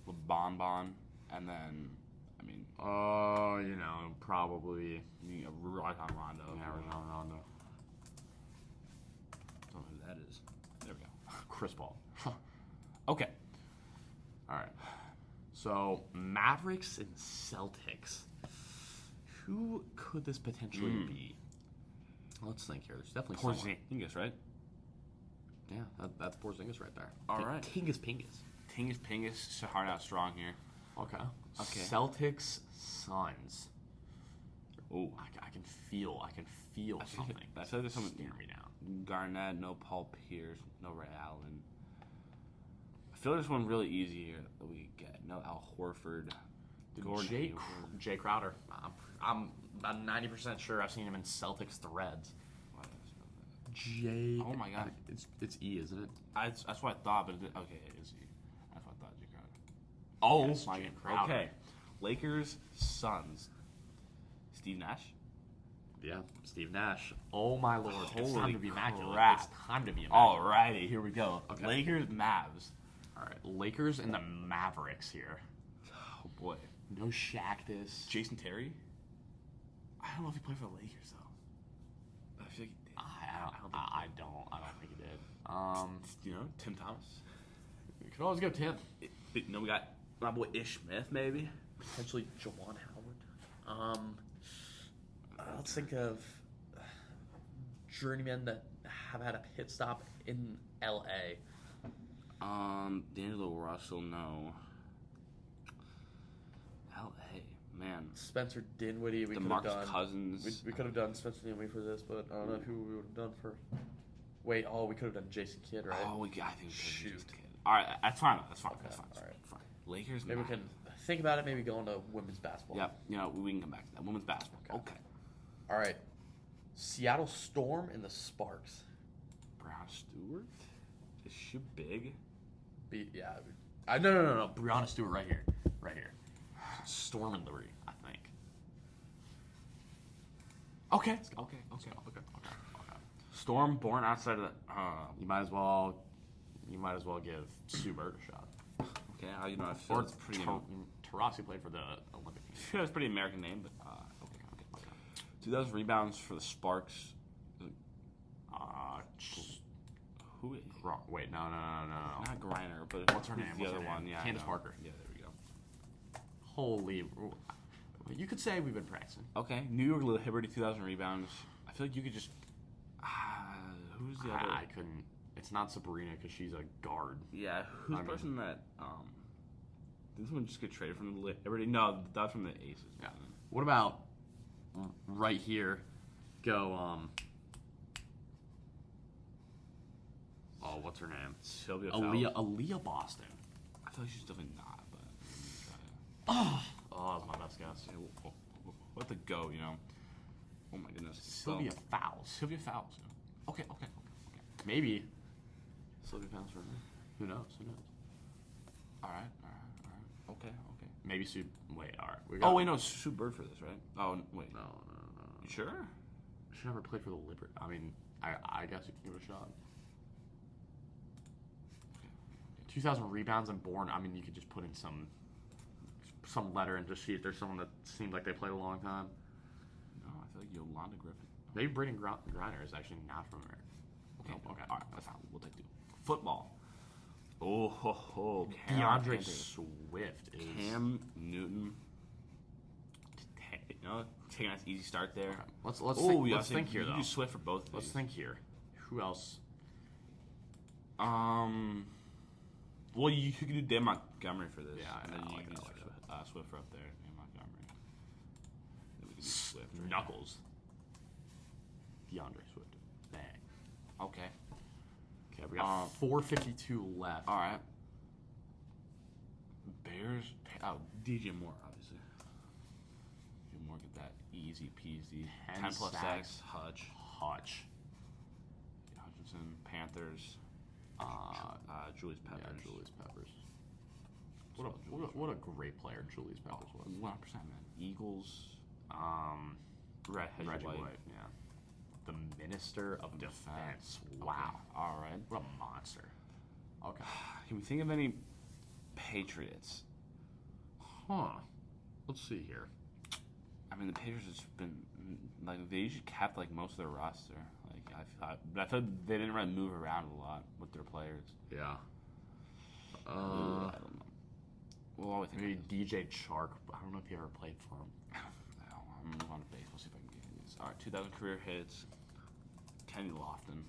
LeBron, and then I mean. Probably. Rajon Rondo. Yeah, Rajon Rondo. Don't know who that is. There we go. Chris Paul. Okay. All right. So Mavericks and Celtics. Who could this potentially be? Let's think here. There's definitely someone. Porzingis, right? Yeah, that's Porzingis right there. All right. Tingus Pingus. Tingus Pingus, so hard out strong here. Okay. Okay. Celtics Suns. Oh, I can feel something. I feel like there's something. Scare me now. Garnett, no Paul Pierce, no Ray Allen. I feel like there's one really easy here that we could get. No Al Horford. Gordon Hayward. Jay Crowder. I'm about 90% sure I've seen him in Celtics Threads. Jay. Oh my God. It's E, isn't it? That's what I thought, but okay, it is you. That's what I thought, Jay Crowder. Oh Yes, my Jay God. Okay, Lakers, Suns. Steve Nash. Yeah, Steve Nash. Oh my Lord! It's Holy time to be immaculate. crap. It's time to be immaculate. Alrighty, here we go. Okay. Lakers, Mavs. All right, Lakers and the Mavericks here. Oh boy. No Shaq. This. Jason Terry. I don't know if he played for the Lakers though. I feel like he did. I don't think he did. You know, Tim Thomas. We could always go Tim. No, we got my boy Ish Smith, maybe. Potentially Jawan Howard. Let's think of journeymen that have had a pit stop in L.A. D'Angelo Russell, no. L.A. Man. Spencer Dinwiddie. We could have DeMarcus done. Cousins. We could have done Spencer Dinwiddie for this, but I don't know who we would have done for. Wait, we could have done Jason Kidd, right? Oh, I think we could have Shoot. Jason Kidd. All right, that's fine. That's fine. Okay, That's fine. all right. Fine. Lakers. Maybe we can think about it. Maybe go into women's basketball. Yeah, you know, we can come back to that. Women's basketball. Okay. All right. Seattle Storm and the Sparks. Brown Stewart. Is she big? No. Brianna Stewart right here. Right here. Storm and Liberty, I think. Okay. Okay. Storm, born outside of the. You might as well give Sue Bird a shot. Okay, you know, I feel it's pretty. Taurasi played for the Olympic team. It's a pretty American name, but okay. 2,000 rebounds for the Sparks. Who is? Wait, no. Not Griner, but What's her name? The other one, yeah. Candace Parker. Yeah, there we go. Holy. You could say we've been practicing. Okay, New York Liberty, 2,000 rebounds. I feel like you could just. Who's the other? I couldn't. It's not Sabrina because she's a guard. Yeah, who's the person that? Did someone just get traded from the Liberty? No, that's from the Aces. Yeah. What about right here? Go. Oh, what's her name? Sylvia. Aaliyah Boston. I feel like she's definitely not, but. Oh, that's my best guess. What the go? You know. Oh my goodness. Sylvia Fowles. Sylvia Fowles. Okay. Maybe. Sylvia Fowles for her. Who knows? All right. Okay. Maybe Sue. Wait, all right. No, Sue Bird for this, right? Oh, wait. No. You sure? She never played for the Liberty. I mean, I guess you can give it a shot. 2,000 rebounds and born. I mean, you could just put in some letter and just see if there's someone that seemed like they played a long time. No, I feel like Yolanda Griffin. Maybe Braden Griner is actually not from America. Okay. Oh, okay. All right. That's fine. We'll take two. Football. DeAndre Swift is Cam Newton. You know, taking a nice easy start there. Okay. Let's think here though. You do Swift for both. Let's think here. Who else? Well, you could do Dan Montgomery for this. Yeah, and then you like can it, do Swift for up there. Dan Montgomery. Then we can do Swift. Right Knuckles. DeAndre Swift. Bang. Okay. Okay, we got 4:52 left. All right. Bears. Oh, DJ Moore, obviously. DJ Moore, get that easy peasy. 10 plus sacks. Hutch. Hutchinson. Panthers. Julius Peppers. Yeah, Julius Peppers. What a great player Julius Peppers was. 100%, man. Eagles. Reggie White. Yeah. The Minister of Defense. Okay. Wow. All right. What a monster. Okay. Can we think of any Patriots? Let's see here. I mean, the Patriots have just been like they usually kept like most of their roster. But I thought they didn't really move around a lot with their players. Yeah. I don't know. We'll always think Maybe of DJ Chark. I don't know if he ever played for him. I'm gonna move on to baseball. See if I can get these. All right, 2,000 career hits. Kenny Lofton.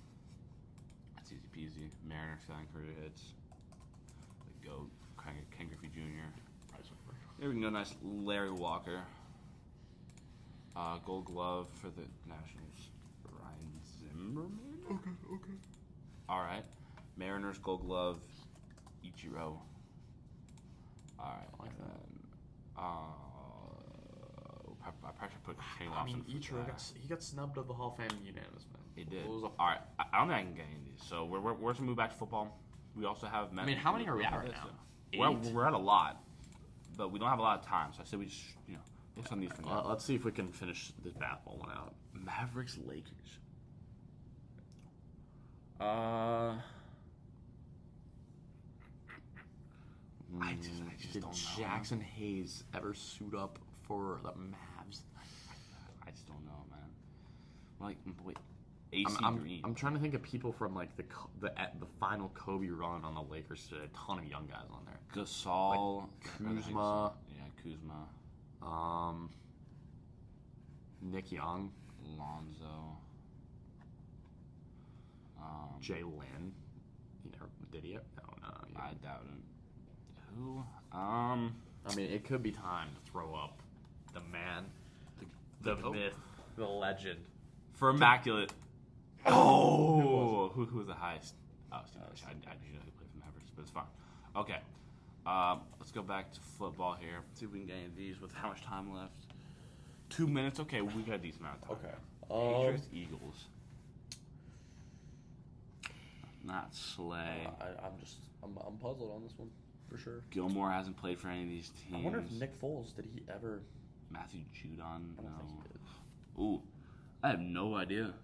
That's easy peasy. Mariners 2,000 career hits. The GOAT. Ken Griffey Jr. There we can go. Nice Larry Walker. Gold Glove for the Nationals. Ryan Zimmerman. Okay. All right. Mariners Gold Glove. Ichiro. All right. I like that. I probably should put Kenny Lofton. I mean, for Ichiro that. he got snubbed of the Hall of Fame unanimous, man. He did. What was All right. I don't think I can get any of these. So we're going to move back to football. We also have. I mean, how many are we at right now? We're at a lot, but we don't have a lot of time. So I said we just look some of these for now. Let's see if we can finish this basketball one out. Mavericks Lakers. I just Did don't know. Jackson Hayes ever suit up for the Mavs? I just don't know, man. Like, wait, AC Green. I'm trying to think of people from like the final Kobe run on the Lakers. A ton of young guys on there. Gasol, Kuzma. Yeah, Kuzma. Nick Young, Lonzo. Jay Lynn. He never did he? No. He I doubt it. Who? I mean, it could be time to throw up the man, the myth, the legend. For immaculate. Oh, who was the highest? Oh, Steve Nash. I didn't know he played for Mavericks, but it's fine. Okay, let's go back to football here. See if we can get any of these with how much time left. 2 minutes. Okay, we got a decent amount of time. Okay. Patriots, Eagles. Not Slay. I'm puzzled on this one for sure. Gilmore hasn't played for any of these teams. I wonder if Nick Foles did he ever? Matthew Judon. I don't think he No. did. Ooh, I have no idea.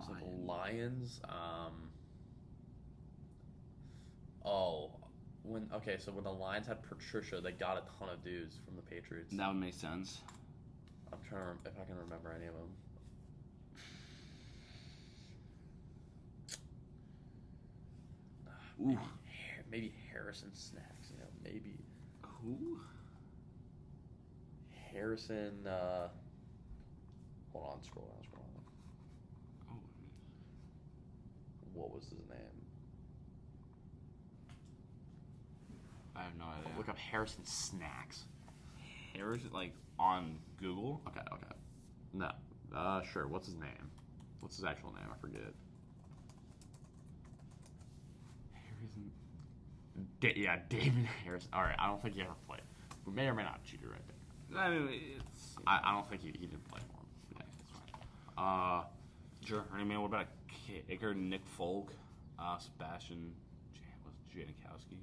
So the Lions. Oh, so when the Lions had Patricia, they got a ton of dudes from the Patriots. That would make sense. I'm trying to if I can remember any of them. Ooh. Maybe Harrison Snacks. Maybe Who? Harrison. Hold on, scroll down. Oh. What was his name? I have no idea. Look up Harrison Snacks. Harris, like on Google. Okay. No. Sure. What's his name? What's his actual name? I forget. Harrison. Yeah, David Harrison. All right. I don't think he ever played. We may or may not cheat it right there. I mean, it's. I don't think he didn't play for him. Yeah, it's fine. Sure. I mean, what about a kicker? Nick Folk, Sebastian, Janikowski,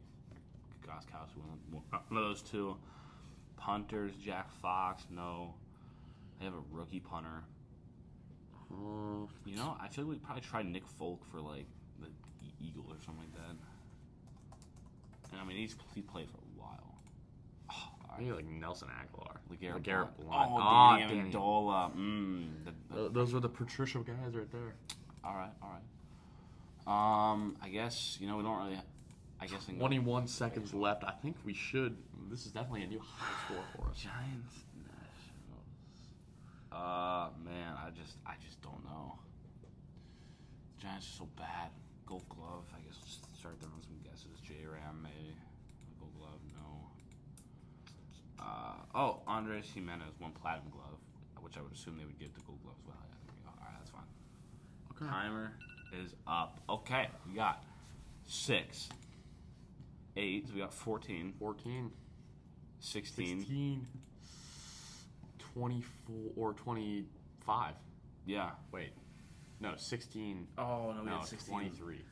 Goskowski, one of those two. Punters, Jack Fox. No, they have a rookie punter. I feel like we probably tried Nick Folk for like the Eagles or something like that. And I mean, he played for a while. Maybe like Nelson Aguilar. LeGarrette Blount. Oh, Danny Danny. Amendola. Those were the Patricia guys right there. All right. I guess we don't really. I guess 21 seconds left. I think we should. This is definitely a new high score for us. Giants Nationals. Man, I just don't know. Giants are so bad. Gold Glove. I guess we'll just start throwing some guesses. J-Ram maybe. Gold Glove, no. Andres Jimenez won Platinum Glove, which I would assume they would give to Gold Glove as well. Yeah, there we go. All right, that's fine. Okay. Timer is up. Okay, we got 6, 8. So we got 14, 14, 16. 16, 24, or 25. Yeah. Wait. No, 16. Oh, No, 23.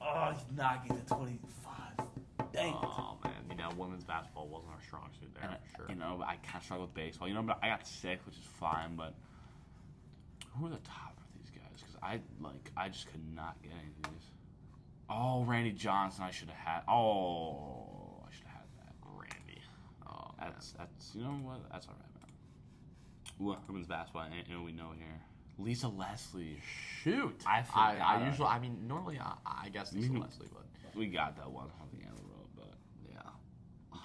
Oh, he's not getting to 25. Dang it. Oh, man. Women's basketball wasn't our strong suit there, for sure. But I kind of struggle with baseball. But I got 6, which is fine. But who are the top of these guys? Because I just could not get any of these. Oh, Randy Johnson. I should have had. Oh, I should have had that. Randy. Oh, That's you know what? That's all right, man. Well, women's basketball, and we know here. Lisa Leslie. Shoot. I normally I guess Lisa Leslie, but we got that one on the end of the road. But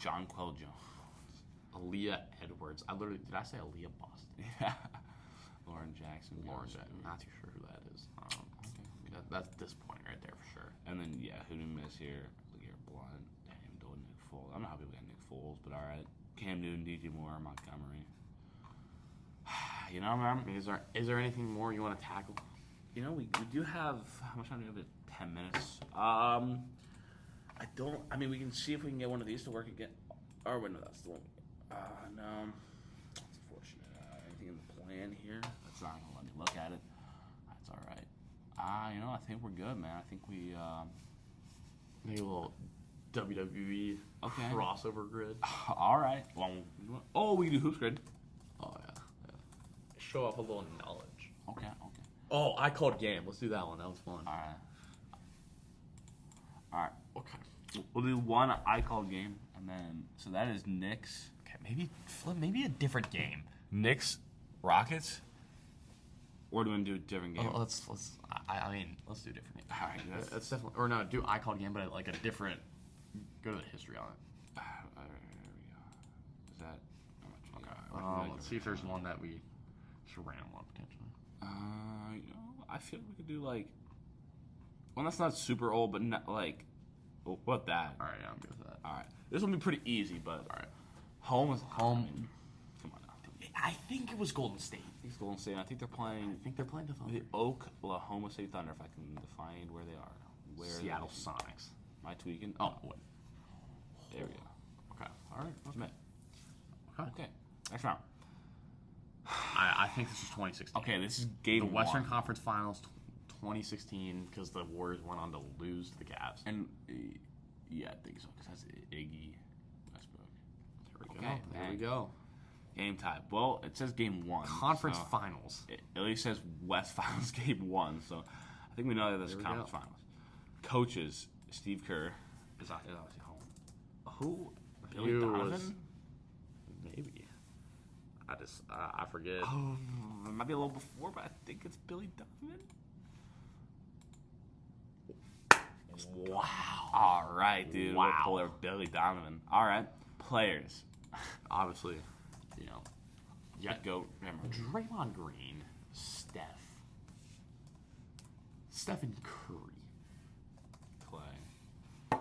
Jonquel Jones. Aaliyah Edwards. Did I say Aaliyah Boston? Yeah. Lauren Jackson. Lauren goes Jackson. to- Not too sure who that is. That's disappointing right there for sure. And then, yeah, who do we miss here? Lear Blunt. Damn, doing Nick Foles. I'm not happy we got Nick Foles, but all right. Cam Newton, DJ Moore, Montgomery. You know, man. I mean, is there anything more you want to tackle? You know, we do have, how much time do we have? 10 minutes. I mean, we can see if we can get one of these to work again. Or, wait, no, that's the one. No. That's unfortunate. Anything in the plan here? That's not going to let me look at it. That's all right. You know, I think we're good, man. I think we, Maybe a little WWE Okay. crossover grid. all right. Well, we can do hoops grid. Oh, yeah. Show off a little knowledge. Okay. Oh, I called game. Let's do that one. That was fun. All right. Okay. We'll do one I called game, and then, so that is Knicks. Okay, maybe a different game. Knicks, Rockets. Or do we want to do a different game? Oh, let's do a different game. All right. That's definitely, or no, do I called game, but like a different. Go to the history on it. There we go. Is that Okay. Let's see if there's one that we should random one potentially. You know, I feel we could do like one that's not super old, but not like what that. All right, yeah, I'm good with that. All right, this will be pretty easy, but All right. home is Home. I mean, come on now. I think it was Golden State. It's Golden State. I think they're playing I think they're playing the Thunder. the Oklahoma City Thunder. If I can find where they are. Where Seattle they, Sonics. Am I tweaking? Oh, wait. There we go. Okay. All right. Submit. Okay. Okay. Next round. I think this is 2016. Okay, this is game The Western one. Conference Finals 2016 because the Warriors went on to lose to the Cavs. And yeah, I think so because that's Iggy Westbrook. There we go. Okay, There bang. we go. Game time. Well, it says game one. Conference so Finals. It at least says West Finals game one. So I think we know that this is There we conference go. finals. Coaches, Steve Kerr is obviously home. Who? Billy He was- Donovan? Maybe. I forget. Oh, it might be a little before, but I think it's Billy Donovan. Wow. All right, dude. Wow. We'll pull there Billy Donovan. All right. Players. Obviously, you know. Yeah, go. Remember. Draymond Green, Stephen Curry. Clay.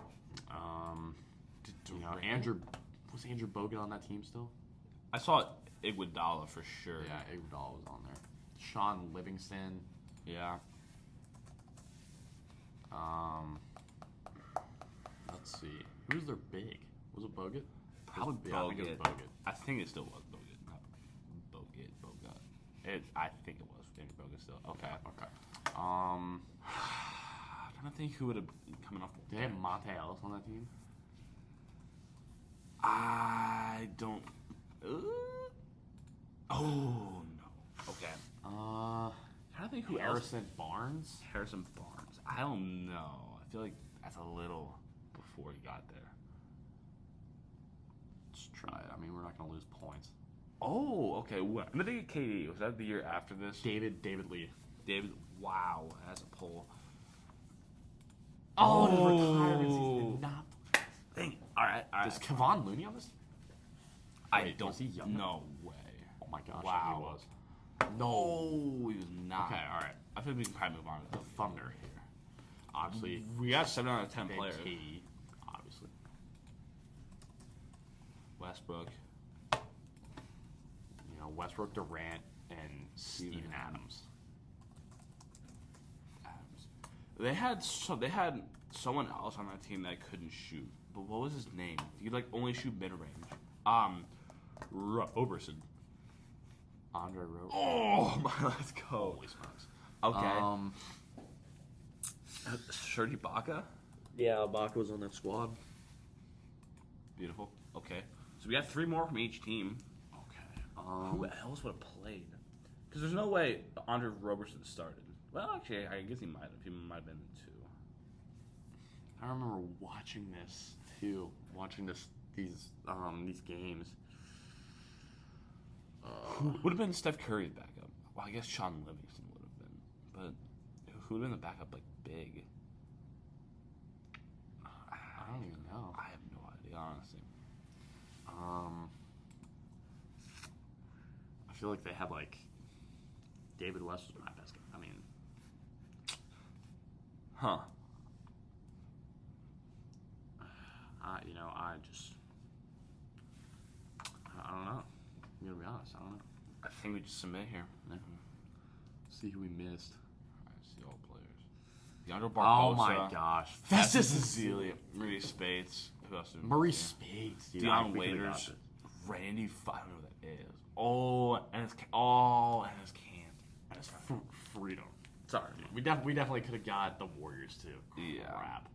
You know, was Andrew Bogut on that team still? I saw Iguodala for sure. Yeah, Iguodala was on there. Sean Livingston. Yeah. Let's see. Who's their big? Was it Bogut? Probably Yeah, I think it was Bogut. Bogut. I think it still was Bogut. Not Bogut. I think it was Andrew Bogut still. Okay. Okay. I'm trying to think who would have been coming off the Did they have Monte Ellis on that team? I don't. Oh no. Okay. I trying to think who Harrison Barnes. Harrison Barnes. I don't know. I feel like that's a little before he got there. Let's try it. I mean, we're not going to lose points. Oh, okay. When did they get KD? Was that the year after this? David Lee. David. Wow, that's a poll. Oh, his retirement season did not. Dang. All right. Is Kevon Looney on this? I Wait, don't. was he young? No way. Oh my gosh, Wow. he was. No, he was not. Okay, all right. I think we can probably move on to The Thunder here. Obviously, We got 7 out of 10 they players. had KD, obviously. Westbrook. You know, Westbrook, Durant, and Steven Adams. They had someone else on that team that couldn't shoot. But what was his name? He could only shoot mid range. Roberson. Andre Roberson. Oh my, let's go. Holy smokes. Okay. Serge Ibaka. Yeah, Ibaka was on that squad. Beautiful. Okay. So we got 3 more from each team. Okay. Who else would have played? Because there's no way Andre Roberson started. Well, actually, I guess he might have. He might have been the 2. I remember watching this too. Watching these games. Would have been Steph Curry's backup. Well, I guess Sean Livingston would have been. But who would have been the backup, big? I don't even know. I have no idea, honestly. feel like they had like David West was my best guy. I mean, Huh. I don't know. I'm gonna be honest. I don't know. I think we just submit here. Yeah. See who we missed. I see all players. Leandro Oh Barbosa. my gosh, Festus Ezeli. Maurice Spates. Who else? did we Maurice miss? Spates, dude. Deion We could've got Waiters. it. Randy. I don't know who that is. Oh, and it's Canton. And it's freedom. Sorry, dude. We definitely could have got the Warriors too. Yeah. Crap.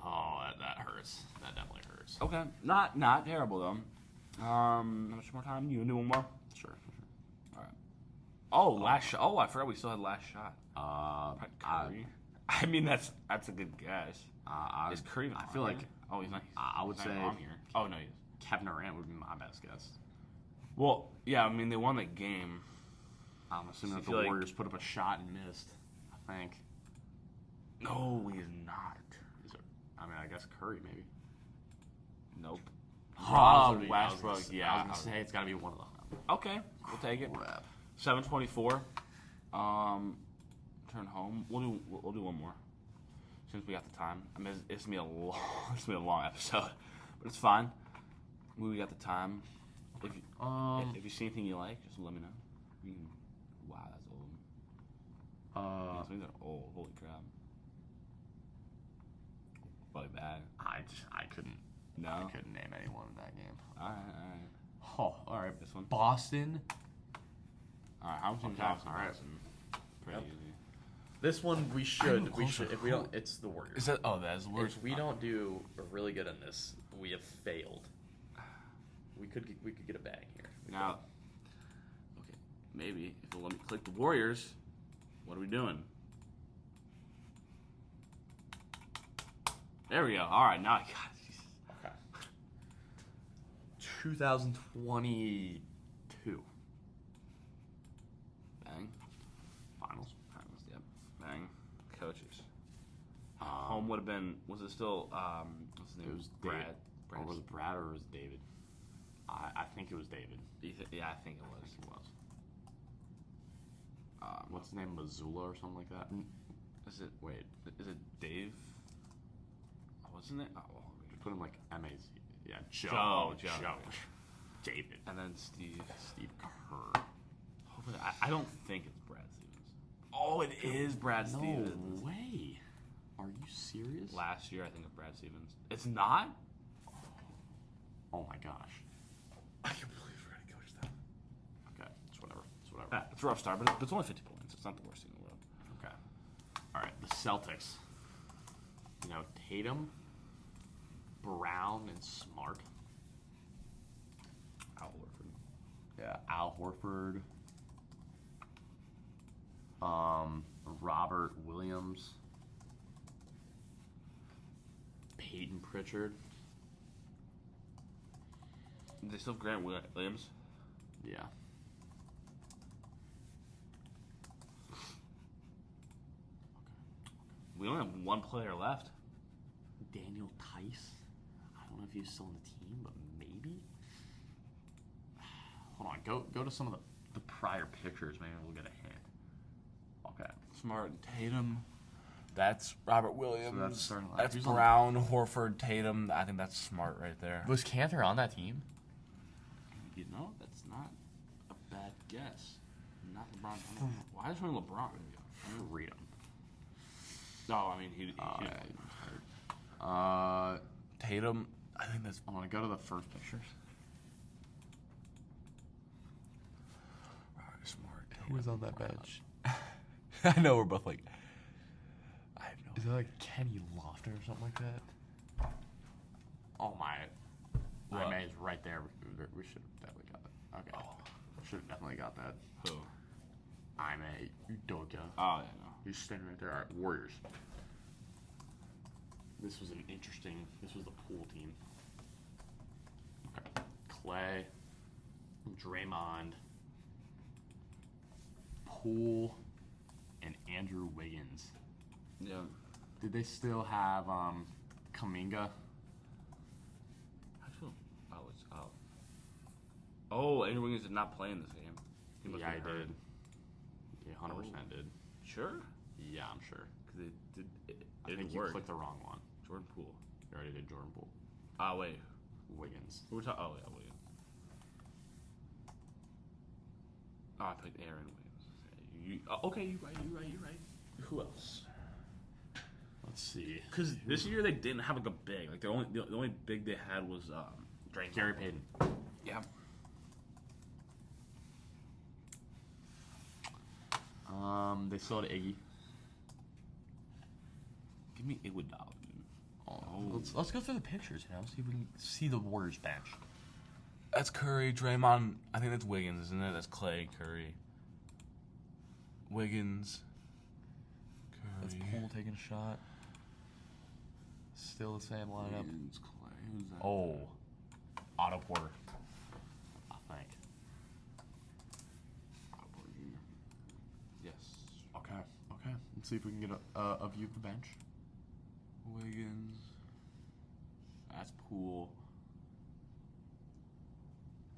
Oh, that hurts. That definitely hurts. Okay, not terrible though. How much more time? You gonna do one more? Sure. All right. Oh, last shot. Oh, I forgot we still had last shot. I, Curry. I mean, that's a good guess. Is Curry? Even I on feel like here? Oh, he's not. I would he's not say on here. Oh no, he is. Kevin Durant would be my best guess. Well, yeah. I mean, they won the game. I'm assuming I that the feel like- Warriors put up a shot and missed. I think. No, he is not. Is it, I mean, I guess Curry maybe. Nope. Oh, Westbrook. Yeah. I was gonna say it's got to be one of them. Okay, we'll take it. Crap. 7:24. Turn home. We'll do one more. Since we got the time. I mean, it's gonna be a long episode, but it's fine. We got the time. If you see anything you like, just let me know. You can, wow, that's old. These are old. Holy crap. Probably bad. I couldn't. No. I couldn't name anyone in that game. All right. Oh, all right. This one. Boston. All right. How much Okay, time? all right. Pretty Yep. easy. This one we I'm should. closer. If we don't, it's the Warriors. Is that? Oh, that is the worst. If we don't do really good in this, we have failed. We could get a bag here. Now, okay, maybe if you'll let me click the Warriors, what are we doing? There we go. All right, now I got it. Jesus. Okay. 2022 Bang. finals. Yep. Bang. Coaches. Home would have been. Was it still? What's his name? It was Brad. Or was it Brad or was it David? I think it was David. Yeah, I think it I was. think it was. What's his name? Mazzulla or something like that? Is it? Wait, Is it Dave? Oh, wasn't it? Oh, put him like M-A-Z. Yeah, Joe. David. and then Steve. Steve Kerr. Hopefully, I don't think it's Brad Stevens. Oh, it is Brad No Stevens. way. Are you serious? Last year, I think of Brad Stevens. It's not. Oh my gosh. I can't believe we're gonna coach that. Okay, it's whatever. It's whatever. It's a rough start, but it's only 50 points. It's not the worst thing in the world. Okay. All right, the Celtics. You know, Tatum, Brown, and Smart. Al Horford. Yeah, Al Horford. Robert Williams. Peyton Pritchard. They still have Grant Williams. Yeah. We only have one player left. Daniel Tice. I don't know if he's still on the team, but maybe. Hold on. Go to some of the prior pictures. Maybe we'll get a hint. Okay. Smart and Tatum. That's Robert Williams. So that's starting lineup. That's Who's on- Brown, Horford, Tatum. I think that's Smart right there. Was Cantor on that team? You know, that's not a bad guess. Not LeBron. Why is he LeBron? Freedom. No, I mean he. Tatum. I think that's. I want to go to the first pictures. Robert Smart. Who was on that bench? I know we're both like. I have no. Is it like Kenny Lofton or something like that? Oh my. What? My is right there. We should have definitely got that. Okay. Should have definitely got that. Who? I'm a Udoka. Oh yeah, no. He's standing right there. All right, Warriors. This was the pool team. Okay. Clay, Draymond, Poole, and Andrew Wiggins. Yeah. Did they still have Kuminga? Actually, oh, it's oh. Oh, Andrew Wiggins did not play in this game. He must Yeah, be he hurt. did. He 100% did. Sure. Yeah, I'm sure. Because it did. It I didn't think you work. clicked the wrong one. Jordan Poole. You already did Jordan Poole. Ah, wait. Wiggins. Who we're talking? Oh, yeah, Williams. Oh, I picked Aaron Williams. Okay, you're right. Who else? Let's see. Because this year they didn't have like a big. Like the only big they had was Gary Payton. Yeah. They still had Iggy. Give me Iguodala. Let's go through the pictures, see if we can see the Warriors bench. That's Curry, Draymond. I think that's Wiggins, isn't it? That's Clay, Curry, Wiggins, That's Curry. Poole taking a shot. Still the same lineup. Wiggins, Clay. Who's that? Oh, Otto Porter. I think. Yes. Okay. Let's see if we can get a view of the bench. Wiggins. That's Poole.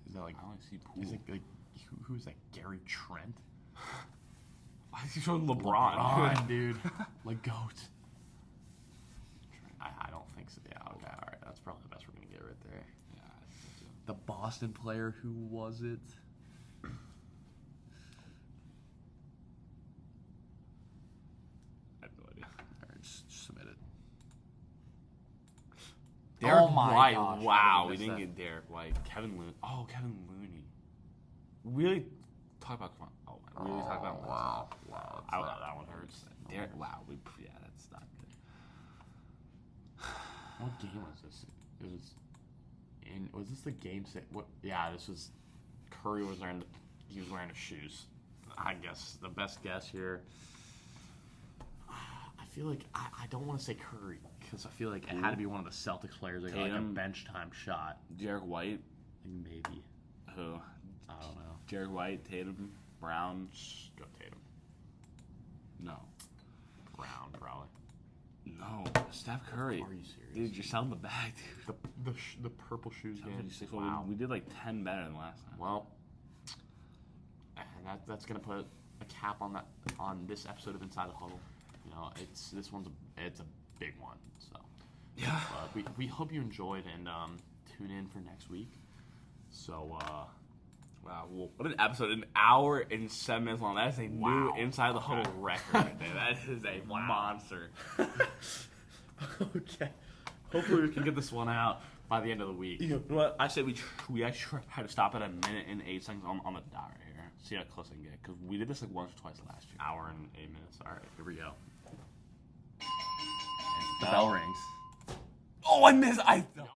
Is that like? I only see Poole. Is it like who's that? Gary Trent? Why is he showing LeBron? Dude, like goat. I don't think so. Yeah. Okay. All right. That's probably the best we're gonna get right there. Yeah, I think so. The Boston player. Who was it? I have no idea. All right, just submit it. Derek Oh my White. gosh, Wow, I we missed didn't that. get Derek White. Kevin Looney. Oh, Kevin Looney. Really talk about. Come on. Oh, really talk about. Wow. That one hurts. Derek. Wow. Yeah, that's not good. What game was this? It was was this the game six? What? Yeah, this was. Curry was wearing his shoes. I guess the best guess here. I feel like I don't want to say Curry because I feel like it had to be one of the Celtics players that got like a Tatum. bench time shot. Derek White. Like maybe. Who? I don't know. Derek White, Tatum, Brown. Just go Tatum. No. Brown probably. No. Steph Curry. Are you serious? Dude, you're selling the bag, dude. The purple shoes game. 56. Wow. We did like 10 better than last time. Well, and that's gonna put a cap on that on this episode of Inside the Huddle. You know, it's a big one. So Yeah. we hope you enjoyed and tune in for next week. So Wow, well, what an episode. An hour and 7 minutes long. That is a new Wow. Inside the Huddle record right there. That is a monster. okay. Hopefully we can get this one out by the end of the week. You know what? I say we actually try to stop at 1:08 on the dot right here. See how close I can get. Because we did this like once or twice last year. Hour and 8 minutes. All right, here we go. The bell rings. Oh, I missed.